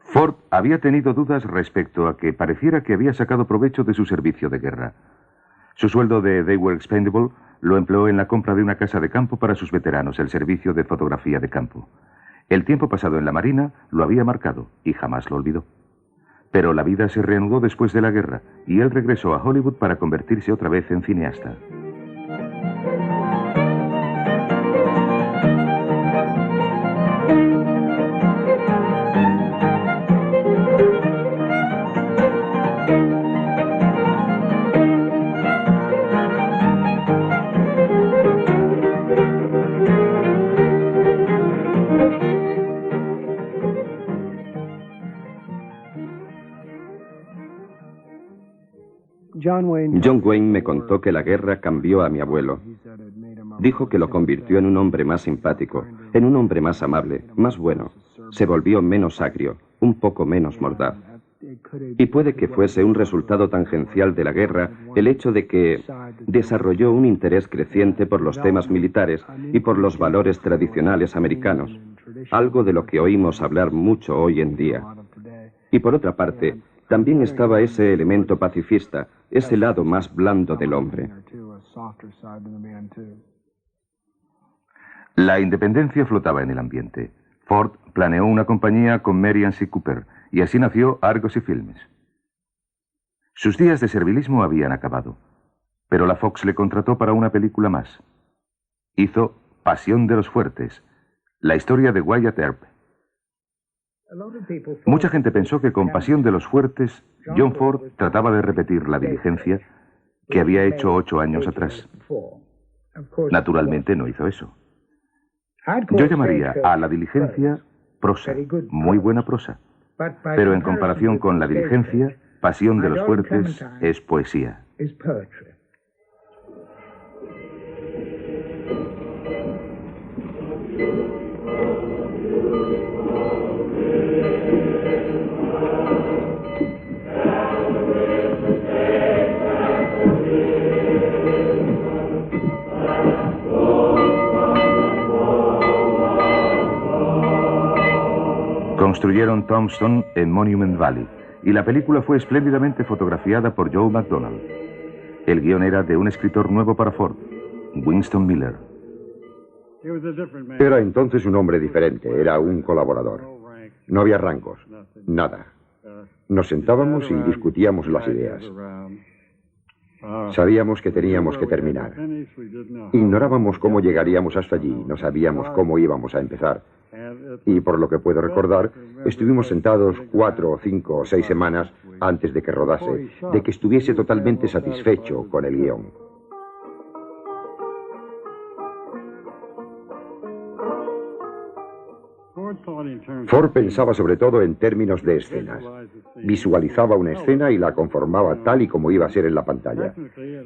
Ford había tenido dudas respecto a que pareciera que había sacado provecho de su servicio de guerra. Su sueldo de They Were Expendable lo empleó en la compra de una casa de campo para sus veteranos, el servicio de fotografía de campo. El tiempo pasado en la Marina lo había marcado y jamás lo olvidó. Pero la vida se reanudó después de la guerra y él regresó a Hollywood para convertirse otra vez en cineasta. John Wayne me contó que la guerra cambió a mi abuelo. Dijo que lo convirtió en un hombre más simpático, en un hombre más amable, más bueno. Se volvió menos agrio, un poco menos mordaz. Y puede que fuese un resultado tangencial de la guerra el hecho de que desarrolló un interés creciente por los temas militares y por los valores tradicionales americanos, algo de lo que oímos hablar mucho hoy en día. Y por otra parte, también estaba ese elemento pacifista, ese lado más blando del hombre. La independencia flotaba en el ambiente. Ford planeó una compañía con Merian C. Cooper y así nació Argosy Films. Sus días de servilismo habían acabado, pero la Fox le contrató para una película más. Hizo Pasión de los Fuertes, la historia de Wyatt Earp. Mucha gente pensó que con Pasión de los Fuertes, John Ford trataba de repetir La Diligencia que había hecho 8 años atrás. Naturalmente no hizo eso. Yo llamaría a La Diligencia prosa, muy buena prosa. Pero en comparación con La Diligencia, Pasión de los Fuertes es poesía. Construyeron Tombstone en Monument Valley y la película fue espléndidamente fotografiada por Joe McDonald. El guión era de un escritor nuevo para Ford, Winston Miller. Era entonces un hombre diferente, era un colaborador. No había rangos, nada. Nos sentábamos y discutíamos las ideas. Sabíamos que teníamos que terminar. Ignorábamos cómo llegaríamos hasta allí, no sabíamos cómo íbamos a empezar. Y por lo que puedo recordar, estuvimos sentados 4 o 5 o 6 semanas antes de que rodase, de que estuviese totalmente satisfecho con el guión. Ford pensaba sobre todo en términos de escenas. Visualizaba una escena y la conformaba tal y como iba a ser en la pantalla.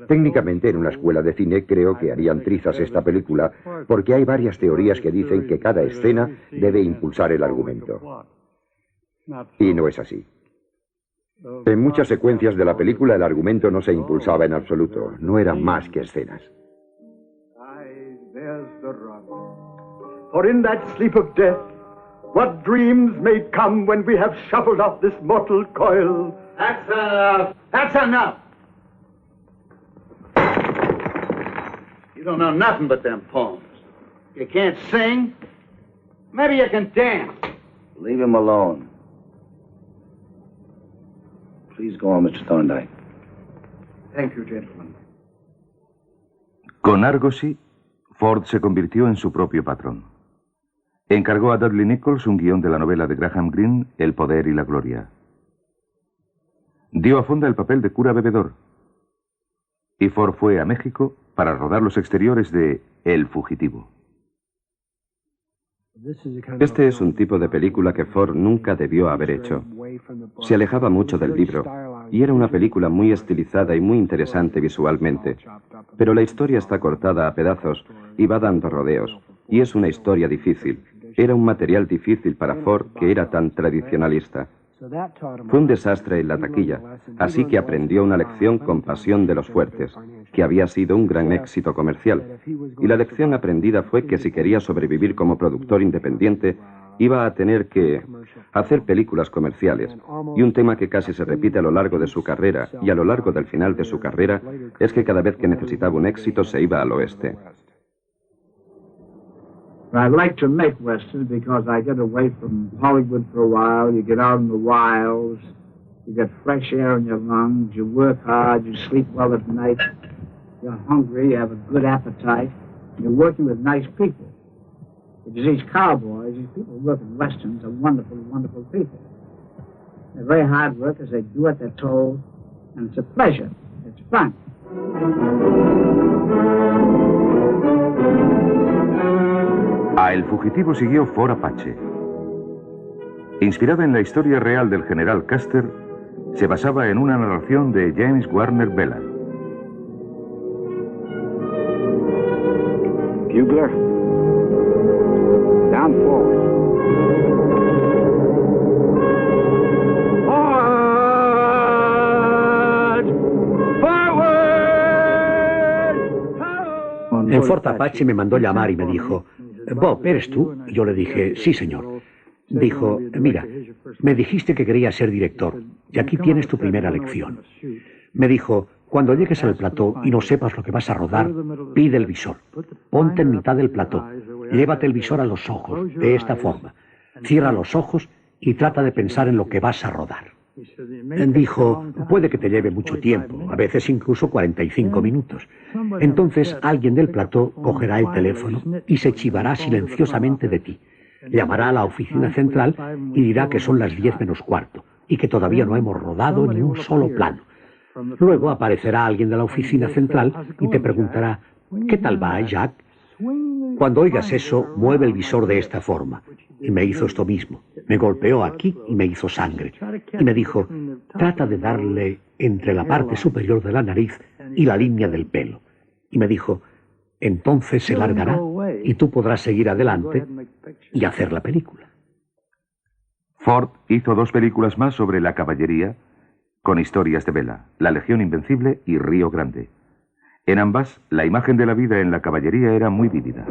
Técnicamente, en una escuela de cine creo que harían trizas esta película, porque hay varias teorías que dicen que cada escena debe impulsar el argumento. Y no es así. En muchas secuencias de la película el argumento no se impulsaba en absoluto, no eran más que escenas. For in that sleep of death, what dreams may come when we have shuffled off this mortal coil. That's enough. That's enough. You don't know nothing but them poems. You can't sing. Maybe you can dance. Leave him alone. Please go on, Mr. Thorndyke. Thank you, gentlemen. Con Argosy, Ford se convirtió en su propio patrón. Encargó a Dudley Nichols un guión de la novela de Graham Greene, El poder y la gloria. Dio a Fonda el papel de cura bebedor. Y Ford fue a México para rodar los exteriores de El fugitivo. Este es un tipo de película que Ford nunca debió haber hecho. Se alejaba mucho del libro, y era una película muy estilizada y muy interesante visualmente. Pero la historia está cortada a pedazos y va dando rodeos, y es una historia difícil. Era un material difícil para Ford, que era tan tradicionalista. Fue un desastre en la taquilla, así que aprendió una lección con Pasión de los Fuertes, que había sido un gran éxito comercial. Y la lección aprendida fue que si quería sobrevivir como productor independiente, iba a tener que hacer películas comerciales. Y un tema que casi se repite a lo largo de su carrera y a lo largo del final de su carrera es que cada vez que necesitaba un éxito se iba al oeste. I like to make westerns because I get away from Hollywood for a while. You get out in the wilds, you get fresh air in your lungs, you work hard, you sleep well at night, you're hungry, you have a good appetite, you're working with nice people. Because these cowboys, these people who work in westerns are wonderful, wonderful people. They're very hard workers, they do what they're told, and it's a pleasure, it's fun. A El fugitivo siguió Ford Apache. Inspirada en la historia real del general Custer, se basaba en una narración de James Warner Bellamy. Bugler, down forward. En Fort Apache me mandó llamar y me dijo: Bob, ¿eres tú? Y yo le dije: sí, señor. Dijo: mira, me dijiste que querías ser director, y aquí tienes tu primera lección. Me dijo: cuando llegues al plató y no sepas lo que vas a rodar, pide el visor. Ponte en mitad del plató, llévate el visor a los ojos, de esta forma. Cierra los ojos y trata de pensar en lo que vas a rodar. Dijo: puede que te lleve mucho tiempo, a veces incluso 45 minutos. Entonces alguien del plató cogerá el teléfono y se chivará silenciosamente de ti. Llamará a la oficina central y dirá que son las 10 menos cuarto y que todavía no hemos rodado ni un solo plano. Luego aparecerá alguien de la oficina central y te preguntará: ¿qué tal va, Jack? Cuando oigas eso, mueve el visor de esta forma. Y me hizo esto mismo. Me golpeó aquí y me hizo sangre. Y me dijo: trata de darle entre la parte superior de la nariz y la línea del pelo. Y me dijo: entonces se largará y tú podrás seguir adelante y hacer la película. Ford hizo 2 películas más sobre la caballería con historias de Bella, La Legión Invencible y Río Grande. En ambas, la imagen de la vida en la caballería era muy vívida.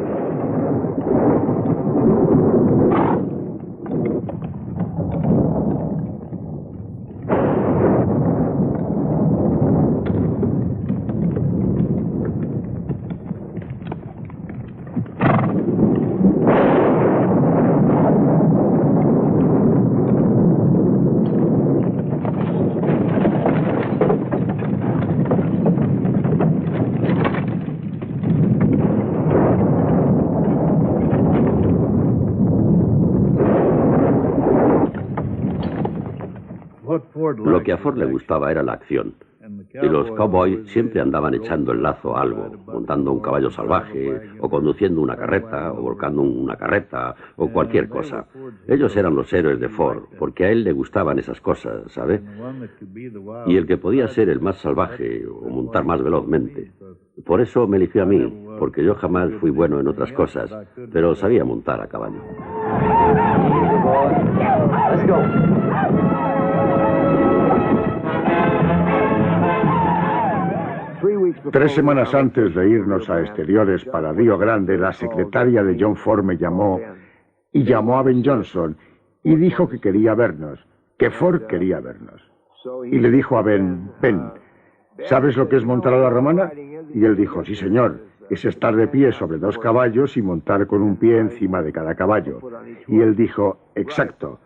Lo que a Ford le gustaba era la acción. Y los cowboys siempre andaban echando el lazo a algo, montando un caballo salvaje, o conduciendo una carreta, o volcando una carreta, o cualquier cosa. Ellos eran los héroes de Ford, porque a él le gustaban esas cosas, ¿sabe? Y el que podía ser el más salvaje, o montar más velozmente. Por eso me eligió a mí, porque yo jamás fui bueno en otras cosas, pero sabía montar a caballo. 3 semanas antes de irnos a exteriores para Río Grande, la secretaria de John Ford me llamó y llamó a Ben Johnson y dijo que quería vernos, que Ford quería vernos. Y le dijo a Ben, ¿sabes lo que es montar a la romana? Y él dijo, sí señor, es estar de pie sobre 2 caballos y montar con un pie encima de cada caballo. Y él dijo, exacto.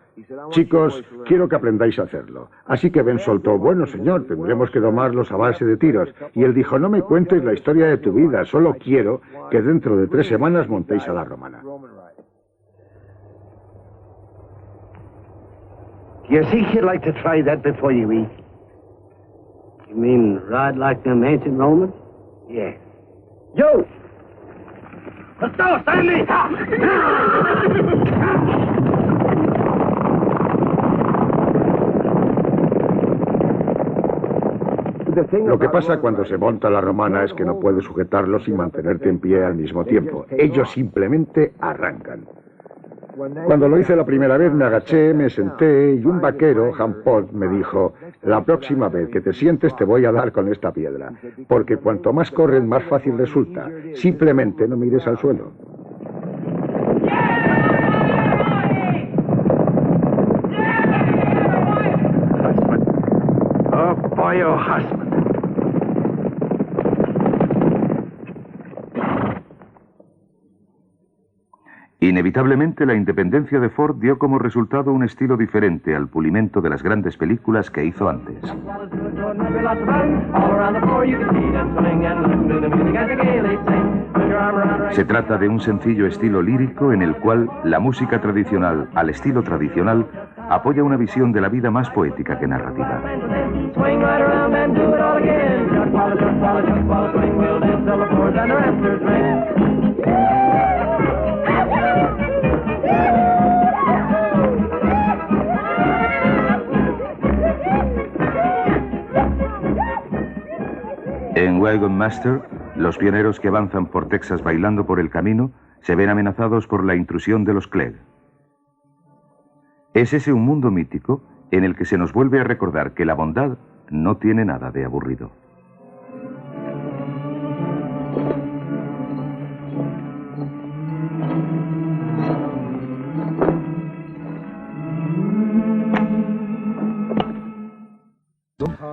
Chicos, quiero que aprendáis a hacerlo. Así que Ben soltó, bueno señor, tendremos que domarlos a base de tiros. Y él dijo, no me cuentes la historia de tu vida, solo quiero que dentro de 3 semanas montéis a la romana. You think you'd like to try that before you eat? You mean ride like them ancient Romans? Yeah. Yo! Let's go, Stanley! Lo que pasa cuando se monta la romana es que no puedes sujetarlos y mantenerte en pie al mismo tiempo. Ellos simplemente arrancan. Cuando lo hice la primera vez me agaché, me senté y un vaquero, Hampot, me dijo, la próxima vez que te sientes te voy a dar con esta piedra, porque cuanto más corren más fácil resulta. Simplemente no mires al suelo. Oh, boy, oh, husband. Inevitablemente, la independencia de Ford dio como resultado un estilo diferente al pulimento de las grandes películas que hizo antes. Se trata de un sencillo estilo lírico en el cual la música tradicional, al estilo tradicional, apoya una visión de la vida más poética que narrativa. En Wagon Master, los pioneros que avanzan por Texas bailando por el camino se ven amenazados por la intrusión de los Clegg. Es ese un mundo mítico en el que se nos vuelve a recordar que la bondad no tiene nada de aburrido.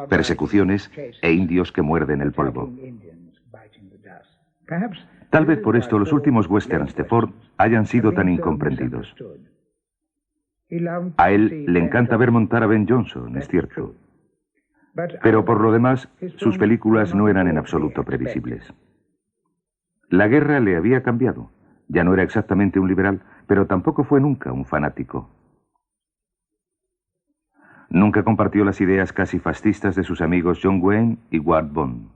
Persecuciones e indios que muerden el polvo. Tal vez por esto los últimos westerns de Ford hayan sido tan incomprendidos. A él le encanta ver montar a Ben Johnson, es cierto. Pero por lo demás, sus películas no eran en absoluto previsibles. La guerra le había cambiado. Ya no era exactamente un liberal, pero tampoco fue nunca un fanático. Nunca compartió las ideas casi fascistas de sus amigos John Wayne y Ward Bond.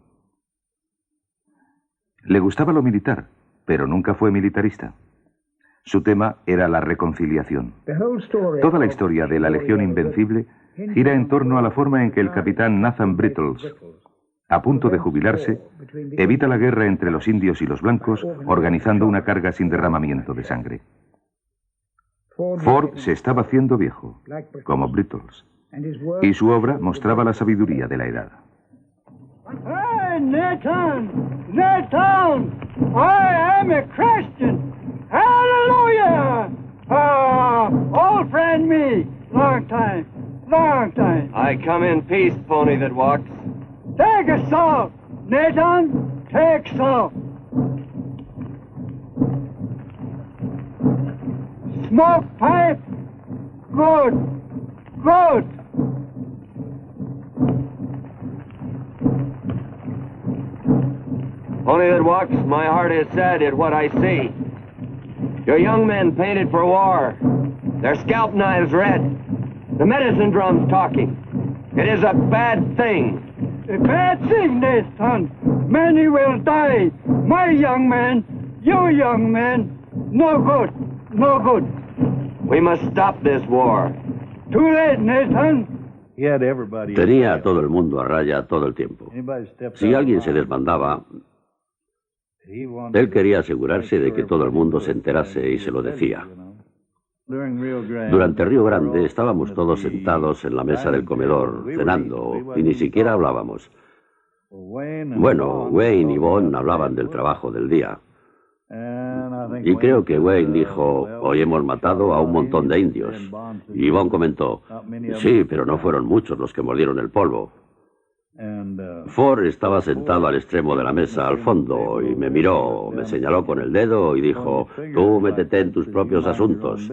Le gustaba lo militar, pero nunca fue militarista. Su tema era la reconciliación. Toda la historia de la Legión Invencible gira en torno a la forma en que el capitán Nathan Brittles, a punto de jubilarse, evita la guerra entre los indios y los blancos, organizando una carga sin derramamiento de sangre. Ford se estaba haciendo viejo, como Brittles, y su obra mostraba la sabiduría de la edad. Hey, Nathan! Nathan! I am a Christian! Hallelujah! Old friend me! Long time! Long time! I come in peace, pony that walks. Take a salt! Nathan, take salt! Smoke pipe? Good! Good! Pony that walks, my heart is sad at what I see. Your young men painted for war, their scalp knives red, the medicine drums talking. It is a bad thing. A bad thing, Nathan. Many will die. My young man, your young man. No good. No good. We must stop this war. Too late, Nathan. Tenía a todo el mundo a raya todo el tiempo. Si alguien se desbandaba, él quería asegurarse de que todo el mundo se enterase y se lo decía. Durante Río Grande estábamos todos sentados en la mesa del comedor, cenando, y ni siquiera hablábamos. Bueno, Wayne y Vaughn hablaban del trabajo del día. Y creo que Wayne dijo, hoy hemos matado a un montón de indios. Y Vaughn comentó, sí, pero no fueron muchos los que mordieron el polvo. Ford estaba sentado al extremo de la mesa, al fondo, y me miró, me señaló con el dedo y dijo, tú métete en tus propios asuntos.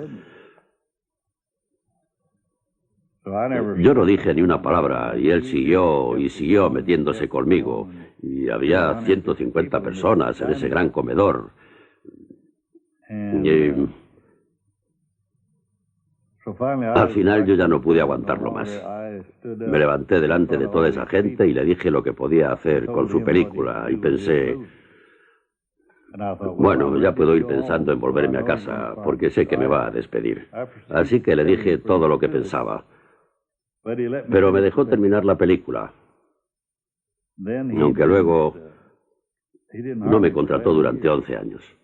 Yo no dije ni una palabra, y él siguió y siguió metiéndose conmigo. Y había 150 personas en ese gran comedor. Y al final yo ya no pude aguantarlo más. Me levanté delante de toda esa gente y le dije lo que podía hacer con su película y pensé, bueno, ya puedo ir pensando en volverme a casa porque sé que me va a despedir. Así que le dije todo lo que pensaba. Pero me dejó terminar la película. Aunque luego no me contrató durante 11 años.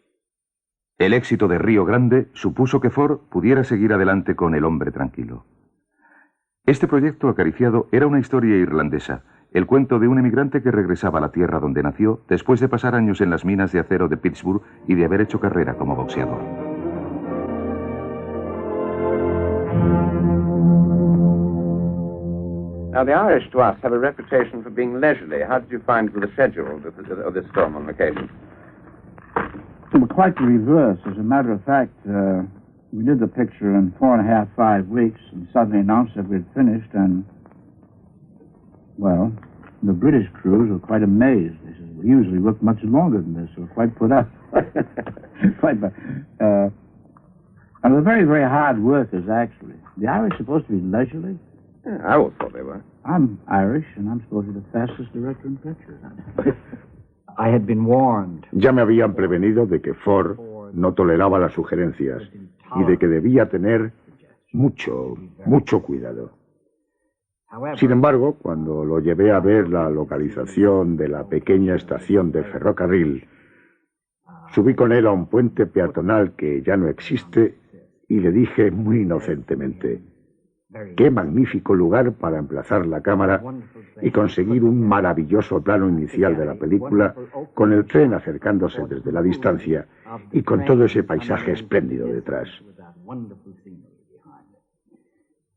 El éxito de Río Grande supuso que Ford pudiera seguir adelante con El hombre tranquilo. Este proyecto acariciado era una historia irlandesa, el cuento de un emigrante que regresaba a la tierra donde nació después de pasar años en las minas de acero de Pittsburgh y de haber hecho carrera como boxeador. Now, the Irish to us have a reputation for being leisurely. How did you find the schedule of this film on occasion? Well, quite the reverse. As a matter of fact, we did the picture in 4.5, 5 weeks, and suddenly announced that we'd finished, and, well, the British crews were quite amazed. They said, we usually work much longer than this. We're quite put out. Quite bad. And they're very, very hard workers, actually. The Irish are supposed to be leisurely. Yeah, I always thought they were. I'm Irish, and I'm supposed to be the fastest director in pictures. I had been warned. Ya me habían prevenido de que Ford no toleraba las sugerencias y de que debía tener mucho cuidado. Sin embargo, cuando lo llevé a ver la localización de la pequeña estación de ferrocarril, subí con él a un puente peatonal que ya no existe y le dije muy inocentemente, qué magnífico lugar para emplazar la cámara y conseguir un maravilloso plano inicial de la película con el tren acercándose desde la distancia y con todo ese paisaje espléndido detrás.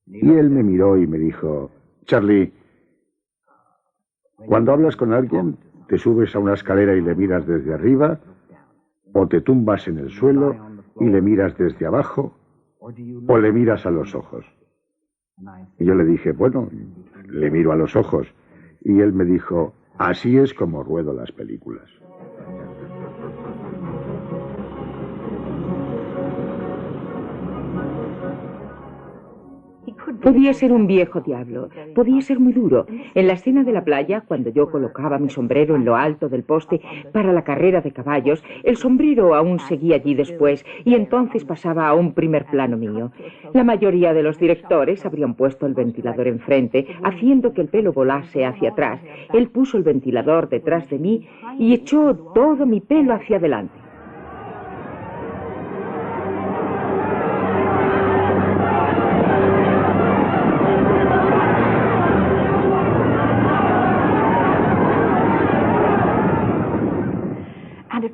Y él me miró y me dijo, Charlie, cuando hablas con alguien, ¿te subes a una escalera y le miras desde arriba? ¿O te tumbas en el suelo y le miras desde abajo? ¿O le miras a los ojos? Y yo le dije, bueno, le miro a los ojos. Y él me dijo, así es como ruedo las películas. Podía ser un viejo diablo, podía ser muy duro. En la escena de la playa, cuando yo colocaba mi sombrero en lo alto del poste para la carrera de caballos, el sombrero aún seguía allí después y entonces pasaba a un primer plano mío. La mayoría de los directores habrían puesto el ventilador enfrente, haciendo que el pelo volase hacia atrás. Él puso el ventilador detrás de mí y echó todo mi pelo hacia adelante.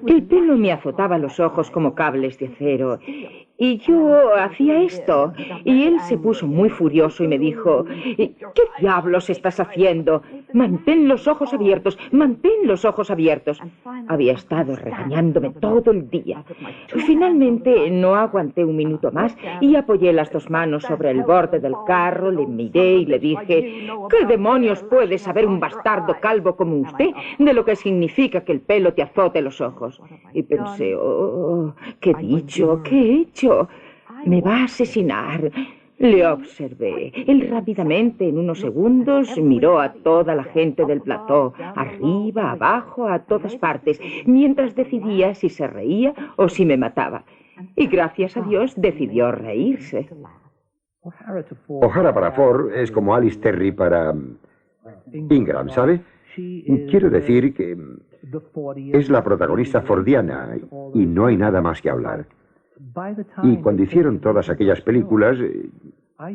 El pelo me azotaba los ojos como cables de acero. Y yo hacía esto. Y él se puso muy furioso y me dijo, ¿qué diablos estás haciendo? Mantén los ojos abiertos, mantén los ojos abiertos. Había estado regañándome todo el día. Finalmente no aguanté un minuto más y apoyé las dos manos sobre el borde del carro, le miré y le dije, ¿qué demonios puede saber un bastardo calvo como usted de lo que significa que el pelo te azote los ojos? Y pensé, oh, ¿qué he dicho? ¿Qué he hecho? Me va a asesinar. Le observé. Él rápidamente, en unos segundos, miró a toda la gente del plató, arriba, abajo, a todas partes, mientras decidía si se reía o si me mataba. Y gracias a Dios decidió reírse. O'Hara para Ford es como Alice Terry para Ingram, ¿sabe? Quiero decir que es la protagonista fordiana y no hay nada más que hablar. Y cuando hicieron todas aquellas películas,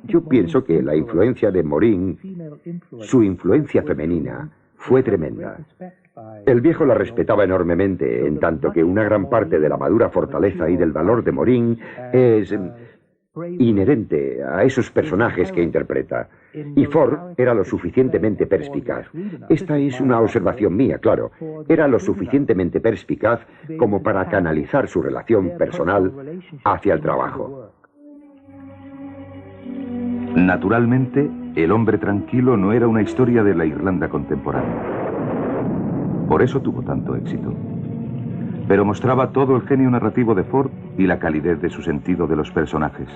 yo pienso que la influencia de Maureen, su influencia femenina, fue tremenda. El viejo la respetaba enormemente, en tanto que una gran parte de la madura fortaleza y del valor de Maureen es inherente a esos personajes que interpreta. Y Ford era lo suficientemente perspicaz. Esta es una observación mía, claro. Era lo suficientemente perspicaz como para canalizar su relación personal hacia el trabajo. Naturalmente, El hombre tranquilo no era una historia de la Irlanda contemporánea. Por eso tuvo tanto éxito. Pero mostraba todo el genio narrativo de Ford y la calidez de su sentido de los personajes.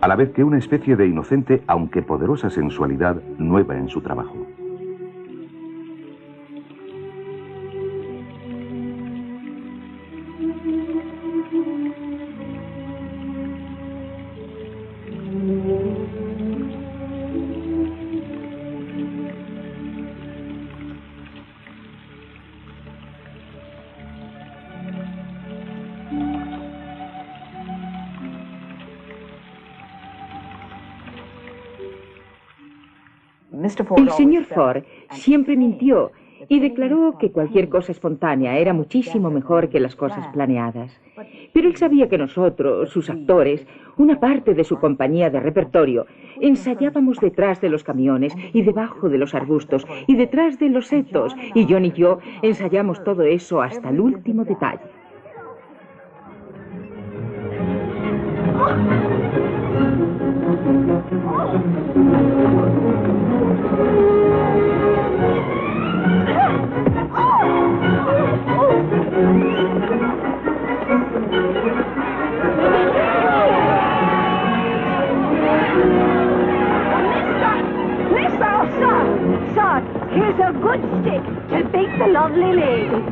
A la vez que una especie de inocente, aunque poderosa sensualidad nueva en su trabajo. El señor Ford siempre mintió y declaró que cualquier cosa espontánea era muchísimo mejor que las cosas planeadas. Pero él sabía que nosotros, sus actores, una parte de su compañía de repertorio, ensayábamos detrás de los camiones y debajo de los arbustos y detrás de los setos, y John y yo ensayamos todo eso hasta el último detalle. Sir, here's a good stick to beat the lovely lady.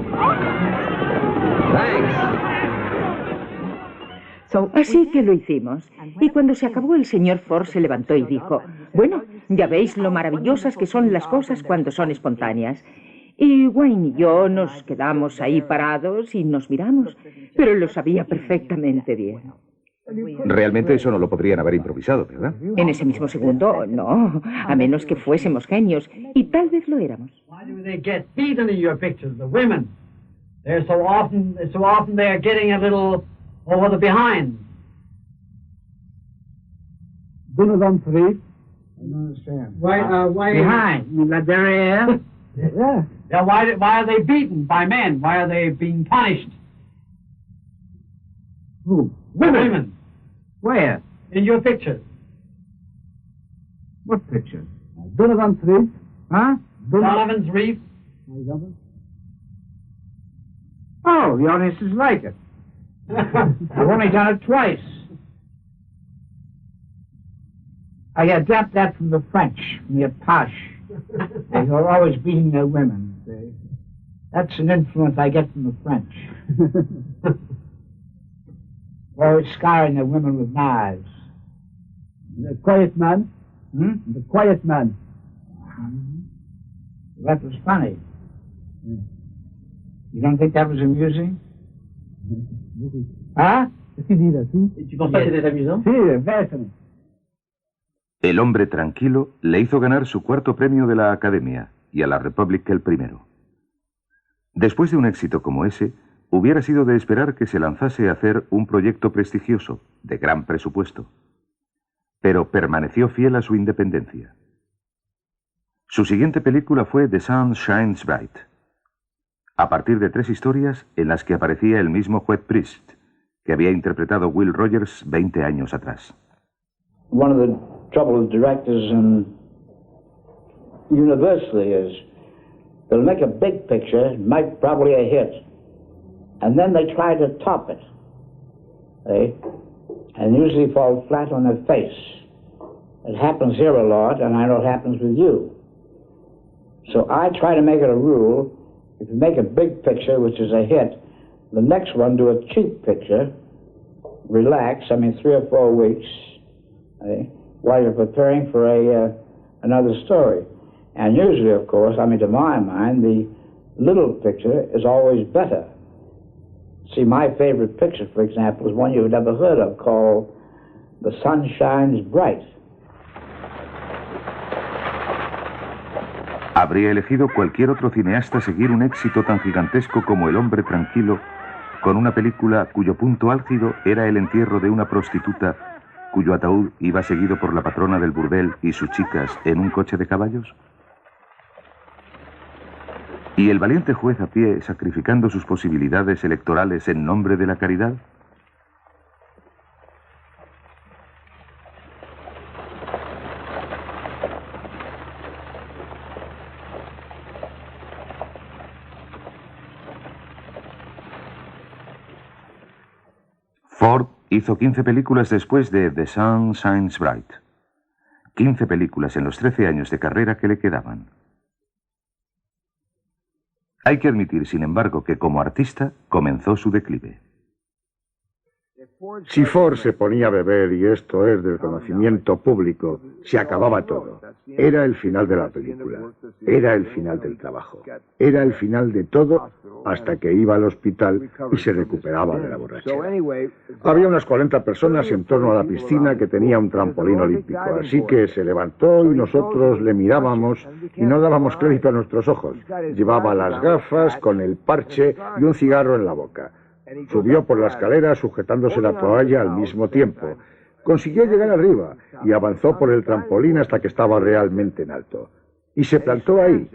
Así que lo hicimos. Y cuando se acabó, el señor Ford se levantó y dijo, bueno, ya veis lo maravillosas que son las cosas cuando son espontáneas. Y Wayne y yo nos quedamos ahí parados y nos miramos, pero lo sabía perfectamente bien. Realmente eso no lo podrían haber improvisado, ¿verdad? En ese mismo segundo, no, a menos que fuésemos genios, y tal vez lo éramos. Why do they get beaten in your pictures, the women? They're so often they're getting a little over the behind. Donovan Free. I don't understand. Why behind? La derrière? Yeah. Yeah, why are they beaten by men? Why are they being punished? Who? Women. Where? In your pictures. What picture? Donovan's Reef. Huh? Donovan's Reef. Oh, the audiences like it. I've only done it twice. I adapt that from the French, from the Apache. They are always beating their women. That's an influence I get from the French. Always scarring their women with knives. The quiet man. The quiet man. That was funny. You don't think that was amusing? Huh? Tu penses que c'était amusant? Sí, very. El hombre tranquilo le hizo ganar su cuarto premio de la Academia y a la Republic el primero. Después de un éxito como ese, hubiera sido de esperar que se lanzase a hacer un proyecto prestigioso, de gran presupuesto. Pero permaneció fiel a su independencia. Su siguiente película fue The Sun Shines Bright, a partir de 3 historias en las que aparecía el mismo Webb Priest, que había interpretado Will Rogers 20 años atrás. One of the troubles directors universally is they'll make a big picture, might probably a hit, and then they try to top it. and usually fall flat on their face. It happens here a lot, and I know it happens with you. So I try to make it a rule, if you make a big picture, which is a hit, the next one do a cheap picture, relax, 3 or 4 weeks, while you're preparing for another story. And usually, of course, to my mind, the little picture is always better. See, my favorite picture, for example, is one you've never heard of called The Sun Shines Bright. Habría elegido cualquier otro cineasta seguir un éxito tan gigantesco como El hombre tranquilo con una película cuyo punto álgido era el entierro de una prostituta cuyo ataúd iba seguido por la patrona del burdel y sus chicas en un coche de caballos? ¿Y el valiente juez a pie sacrificando sus posibilidades electorales en nombre de la caridad? Ford hizo 15 películas después de The Sun Shines Bright. 15 películas en los 13 años de carrera que le quedaban. Hay que admitir, sin embargo, que como artista comenzó su declive. Si Ford se ponía a beber, y esto es del conocimiento público, se acababa todo. Era el final de la película, era el final del trabajo, era el final de todo hasta que iba al hospital y se recuperaba de la borrachera. Había unas 40 personas en torno a la piscina que tenía un trampolín olímpico, así que se levantó y nosotros le mirábamos y no dábamos crédito a nuestros ojos. Llevaba las gafas con el parche y un cigarro en la boca. Subió por la escalera sujetándose la toalla al mismo tiempo. Consiguió llegar arriba y avanzó por el trampolín hasta que estaba realmente en alto. Y se plantó ahí.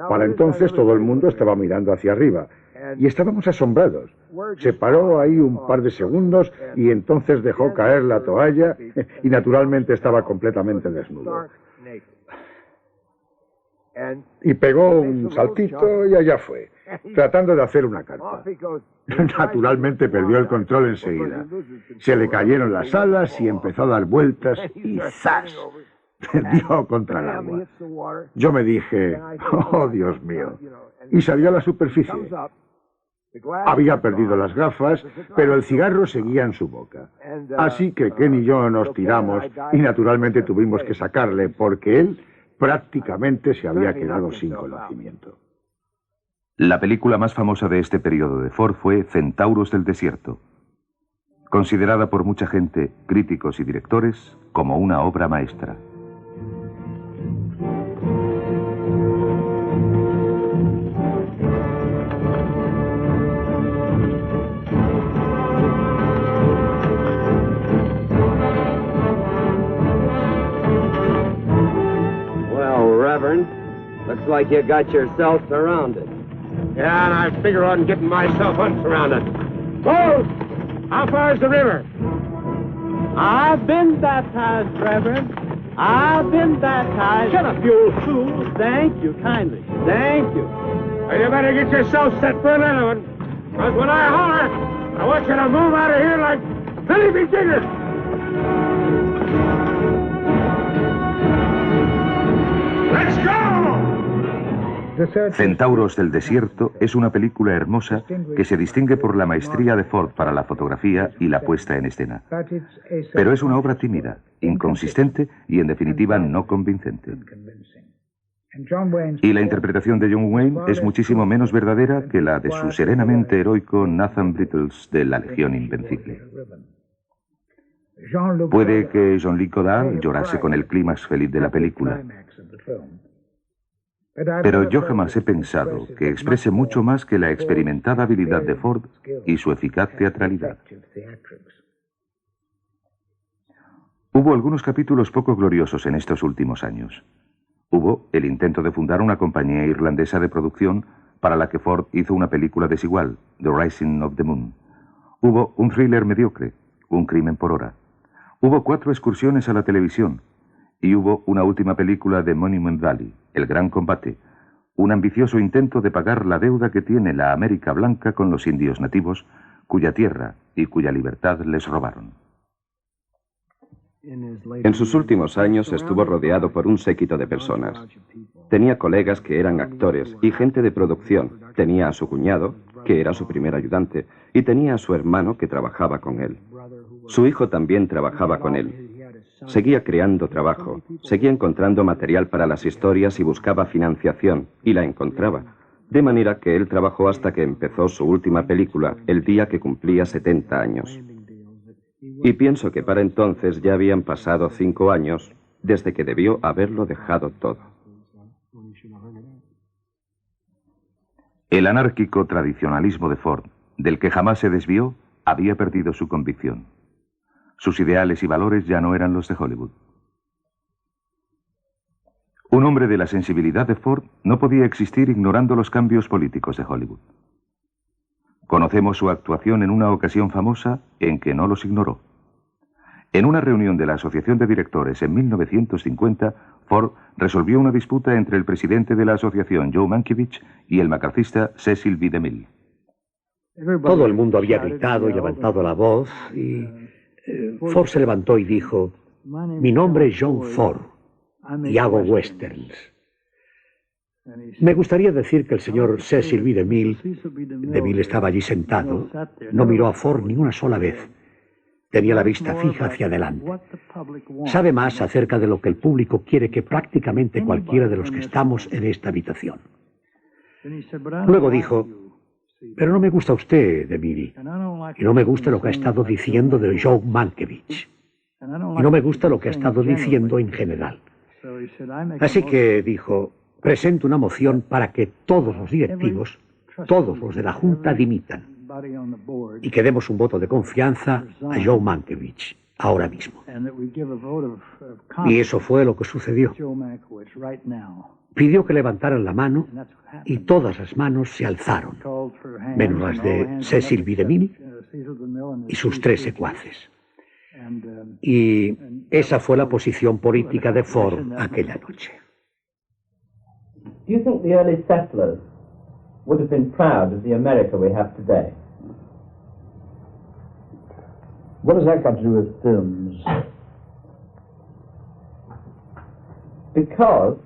Para entonces todo el mundo estaba mirando hacia arriba y estábamos asombrados. Se paró ahí un par de segundos y entonces dejó caer la toalla y naturalmente estaba completamente desnudo. Y pegó un saltito y allá fue, tratando de hacer una carpa. Naturalmente perdió el control enseguida. Se le cayeron las alas y empezó a dar vueltas y ¡zas! Dio contra el agua. Yo me dije, oh Dios mío, y salió a la superficie. Había perdido las gafas, pero el cigarro seguía en su boca. Así que Ken y yo nos tiramos y naturalmente tuvimos que sacarle porque él prácticamente se había quedado sin conocimiento. La película más famosa de este periodo de Ford fue Centauros del Desierto, considerada por mucha gente, críticos y directores, como una obra maestra. Well, Reverend, looks like you got yourself surrounded. Yeah, and I figure on getting myself unsurrounded. Whoa! How far's the river? I've been baptized, Reverend. I've been baptized. Shut up, you old fool. Thank you kindly. Thank you. Well, you better get yourself set for another one. Because when I holler, I want you to move out of here like Billy B. Diggers. Let's go! Centauros del Desierto es una película hermosa que se distingue por la maestría de Ford para la fotografía y la puesta en escena. Pero es una obra tímida, inconsistente y en definitiva no convincente. Y la interpretación de John Wayne es muchísimo menos verdadera que la de su serenamente heroico Nathan Brittles de La Legión Invencible. Puede que Jean-Luc Godard llorase con el clímax feliz de la película. Pero yo jamás he pensado que exprese mucho más que la experimentada habilidad de Ford y su eficaz teatralidad. Hubo algunos capítulos poco gloriosos en estos últimos años. Hubo el intento de fundar una compañía irlandesa de producción para la que Ford hizo una película desigual, The Rising of the Moon. Hubo un thriller mediocre, Un crimen por hora. Hubo 4 excursiones a la televisión. Y hubo una última película de Monument Valley, El Gran Combate, un ambicioso intento de pagar la deuda que tiene la América Blanca con los indios nativos, cuya tierra y cuya libertad les robaron. En sus últimos años estuvo rodeado por un séquito de personas. Tenía colegas que eran actores y gente de producción. Tenía a su cuñado, que era su primer ayudante, y tenía a su hermano que trabajaba con él. Su hijo también trabajaba con él. Seguía creando trabajo, seguía encontrando material para las historias y buscaba financiación, y la encontraba. De manera que él trabajó hasta que empezó su última película, el día que cumplía 70 años. Y pienso que para entonces ya habían pasado 5 años desde que debió haberlo dejado todo. El anárquico tradicionalismo de Ford, del que jamás se desvió, había perdido su convicción. Sus ideales y valores ya no eran los de Hollywood. Un hombre de la sensibilidad de Ford no podía existir ignorando los cambios políticos de Hollywood. Conocemos su actuación en una ocasión famosa en que no los ignoró. En una reunión de la Asociación de Directores en 1950, Ford resolvió una disputa entre el presidente de la asociación, Joe Mankiewicz, y el macartista Cecil B. DeMille. Todo el mundo había gritado y levantado la voz, y Ford se levantó y dijo: mi nombre es John Ford y hago westerns. Me gustaría decir que el señor Cecil B. DeMille estaba allí sentado, no miró a Ford ni una sola vez. Tenía la vista fija hacia adelante. Sabe más acerca de lo que el público quiere que prácticamente cualquiera de los que estamos en esta habitación. Luego dijo: pero no me gusta usted, DeMille, y no me gusta lo que ha estado diciendo de Joe Mankiewicz, y no me gusta lo que ha estado diciendo en general. Así que dijo: presento una moción para que todos los directivos, todos los de la Junta, dimitan y que demos un voto de confianza a Joe Mankiewicz ahora mismo. Y eso fue lo que sucedió. Pidió que levantaran la mano y todas las manos se alzaron, menos las de Cecil B. DeMille y sus 3 secuaces. Y esa fue la posición política de Ford aquella noche. Do you think the early settlers would have been proud of the America we have today? What has that got to do with films? Because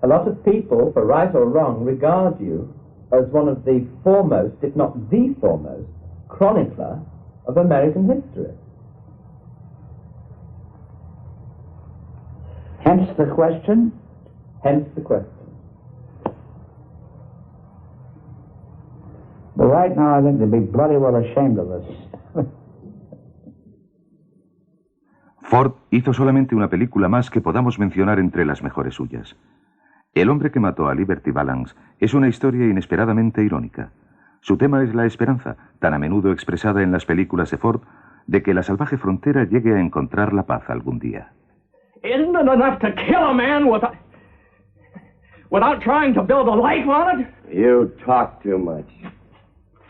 a lot of people, for right or wrong, regard you as one of the foremost, if not the foremost, chronicler of American history. Hence the question? Hence the question. But right now I think they'd be bloody well ashamed of us. Ford hizo solamente una película más que podamos mencionar entre las mejores suyas. El hombre que mató a Liberty Valance es una historia inesperadamente irónica. Su tema es la esperanza, tan a menudo expresada en las películas de Ford, de que la salvaje frontera llegue a encontrar la paz algún día. Isn't it enough to kill a man without trying to build a life on it? You talk too much.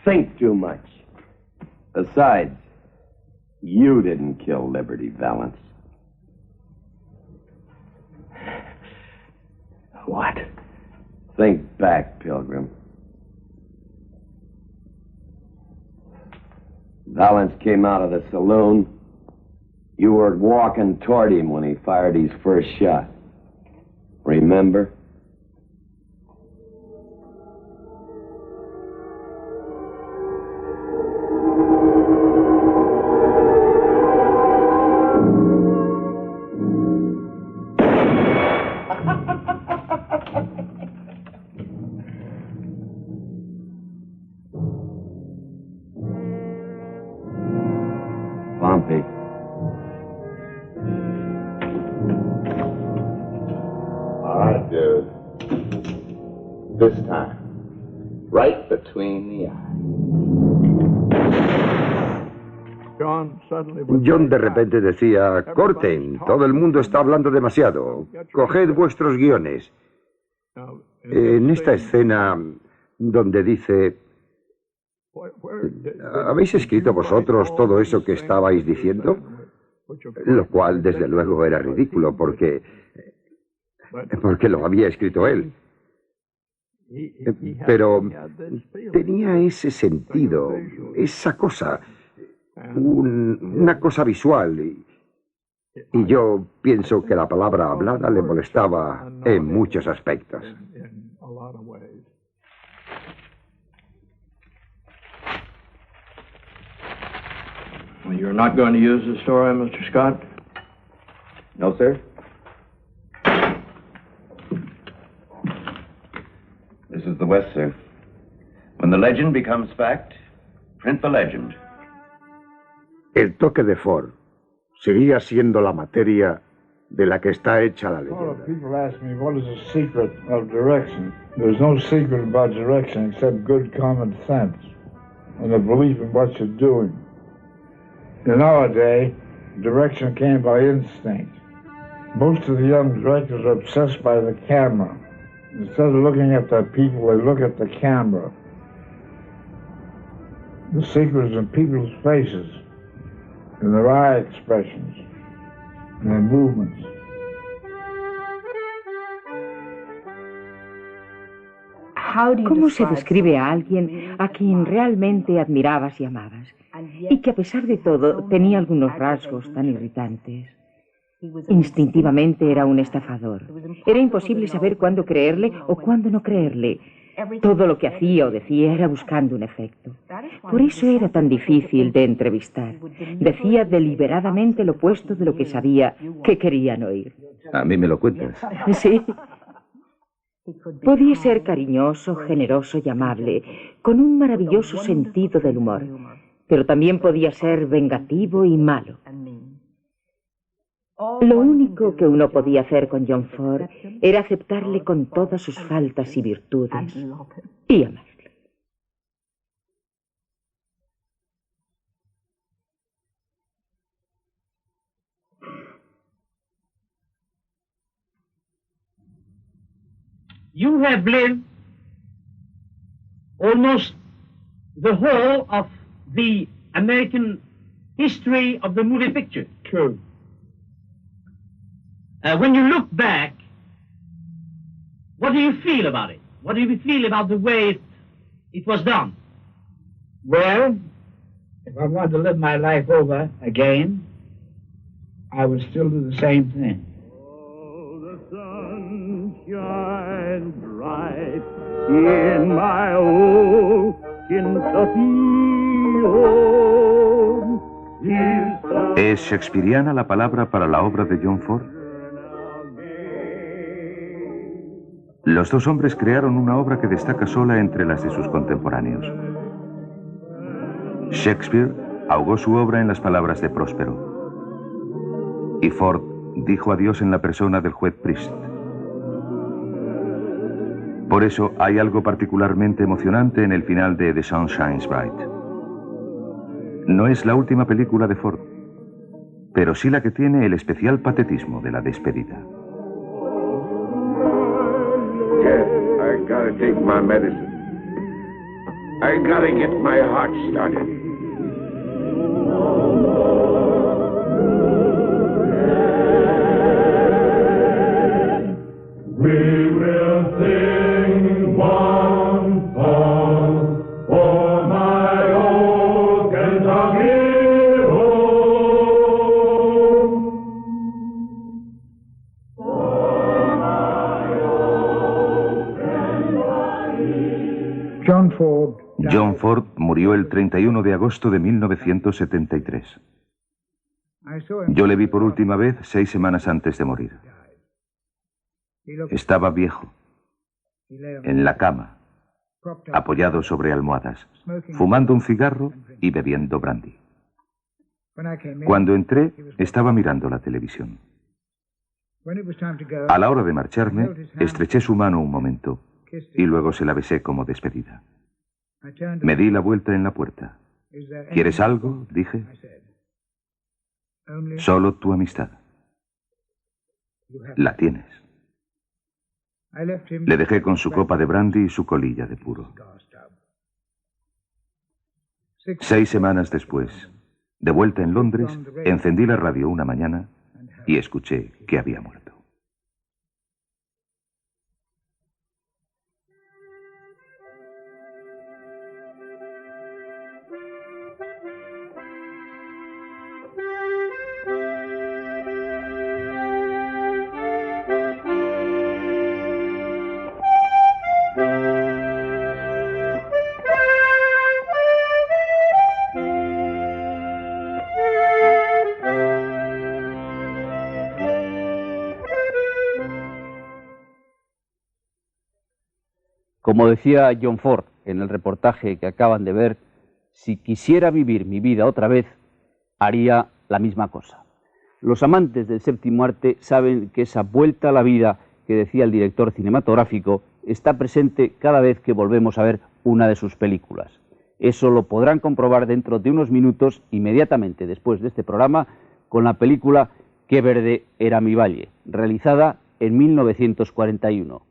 Think too much. Besides, you didn't kill Liberty Valance. What? Think back, Pilgrim. Valance came out of the saloon. You were walking toward him when he fired his first shot. Remember? Pompey. All right, dude. This time, right between the eyes. John de repente decía: corten, todo el mundo está hablando demasiado. Coged vuestros guiones. En esta escena donde dice: ¿habéis escrito vosotros todo eso que estabais diciendo? Lo cual, desde luego, era ridículo, porque lo había escrito él. Pero tenía ese sentido, esa cosa. una cosa visual. Y yo pienso que la palabra hablada le molestaba en muchos aspectos. Well, you're not going to use the story, Mr. Scott? No, sir. This is the West, sir. When the legend becomes fact, print the legend. El toque de Ford seguía siendo la materia de la que está hecha la A lot leyenda. of people ask me, what is the secret of direction? There's no secret about direction except good common sense and a belief in what you're doing. In our day, direction came by instinct. Most of the young directors are obsessed by the camera. Instead of looking at the people, they look at the camera. The secret is in people's faces, in their eye expressions, in their movements. ¿Cómo se describe a alguien a quien realmente admirabas y amabas, y que a pesar de todo tenía algunos rasgos tan irritantes? Instintivamente era un estafador. Era imposible saber cuándo creerle o cuándo no creerle. Todo lo que hacía o decía era buscando un efecto. Por eso era tan difícil de entrevistar. Decía deliberadamente lo opuesto de lo que sabía que querían oír. A mí me lo cuentas. Sí. Podía ser cariñoso, generoso y amable, con un maravilloso sentido del humor, pero también podía ser vengativo y malo. Lo único que uno podía hacer con John Ford era aceptarle con todas sus faltas y virtudes y amarle. You have lived almost the whole of the American history of the movie picture. True. When you look back, what do you feel about it? What do you feel about the way it was done? Well, if I wanted to live my life over again, I would still do the same thing. Shine bright in my old Kentucky home. ¿Es shakespeariana la palabra para la obra de John Ford? Los dos hombres crearon una obra que destaca sola entre las de sus contemporáneos. Shakespeare ahogó su obra en las palabras de Próspero. Y Ford dijo adiós en la persona del juez Priest. Por eso hay algo particularmente emocionante en el final de The Sun Shines Bright. No es la última película de Ford, pero sí la que tiene el especial patetismo de la despedida. Jeff, I gotta take my medicine. I gotta get my heart started. We will sing one song for my old Kentucky home. John Ford murió el 31 de agosto de 1973. Yo le vi por última vez 6 semanas antes de morir. Estaba viejo, en la cama, apoyado sobre almohadas, fumando un cigarro y bebiendo brandy. Cuando entré, estaba mirando la televisión. A la hora de marcharme, estreché su mano un momento y luego se la besé como despedida. Me di la vuelta en la puerta. ¿Quieres algo?, dije. Solo tu amistad. La tienes. Le dejé con su copa de brandy y su colilla de puro. 6 semanas después, de vuelta en Londres, encendí la radio una mañana y escuché que había muerto. Como decía John Ford en el reportaje que acaban de ver, si quisiera vivir mi vida otra vez, haría la misma cosa. Los amantes del séptimo arte saben que esa vuelta a la vida que decía el director cinematográfico está presente cada vez que volvemos a ver una de sus películas. Eso lo podrán comprobar dentro de unos minutos, inmediatamente después de este programa, con la película Qué verde era mi valle, realizada en 1941.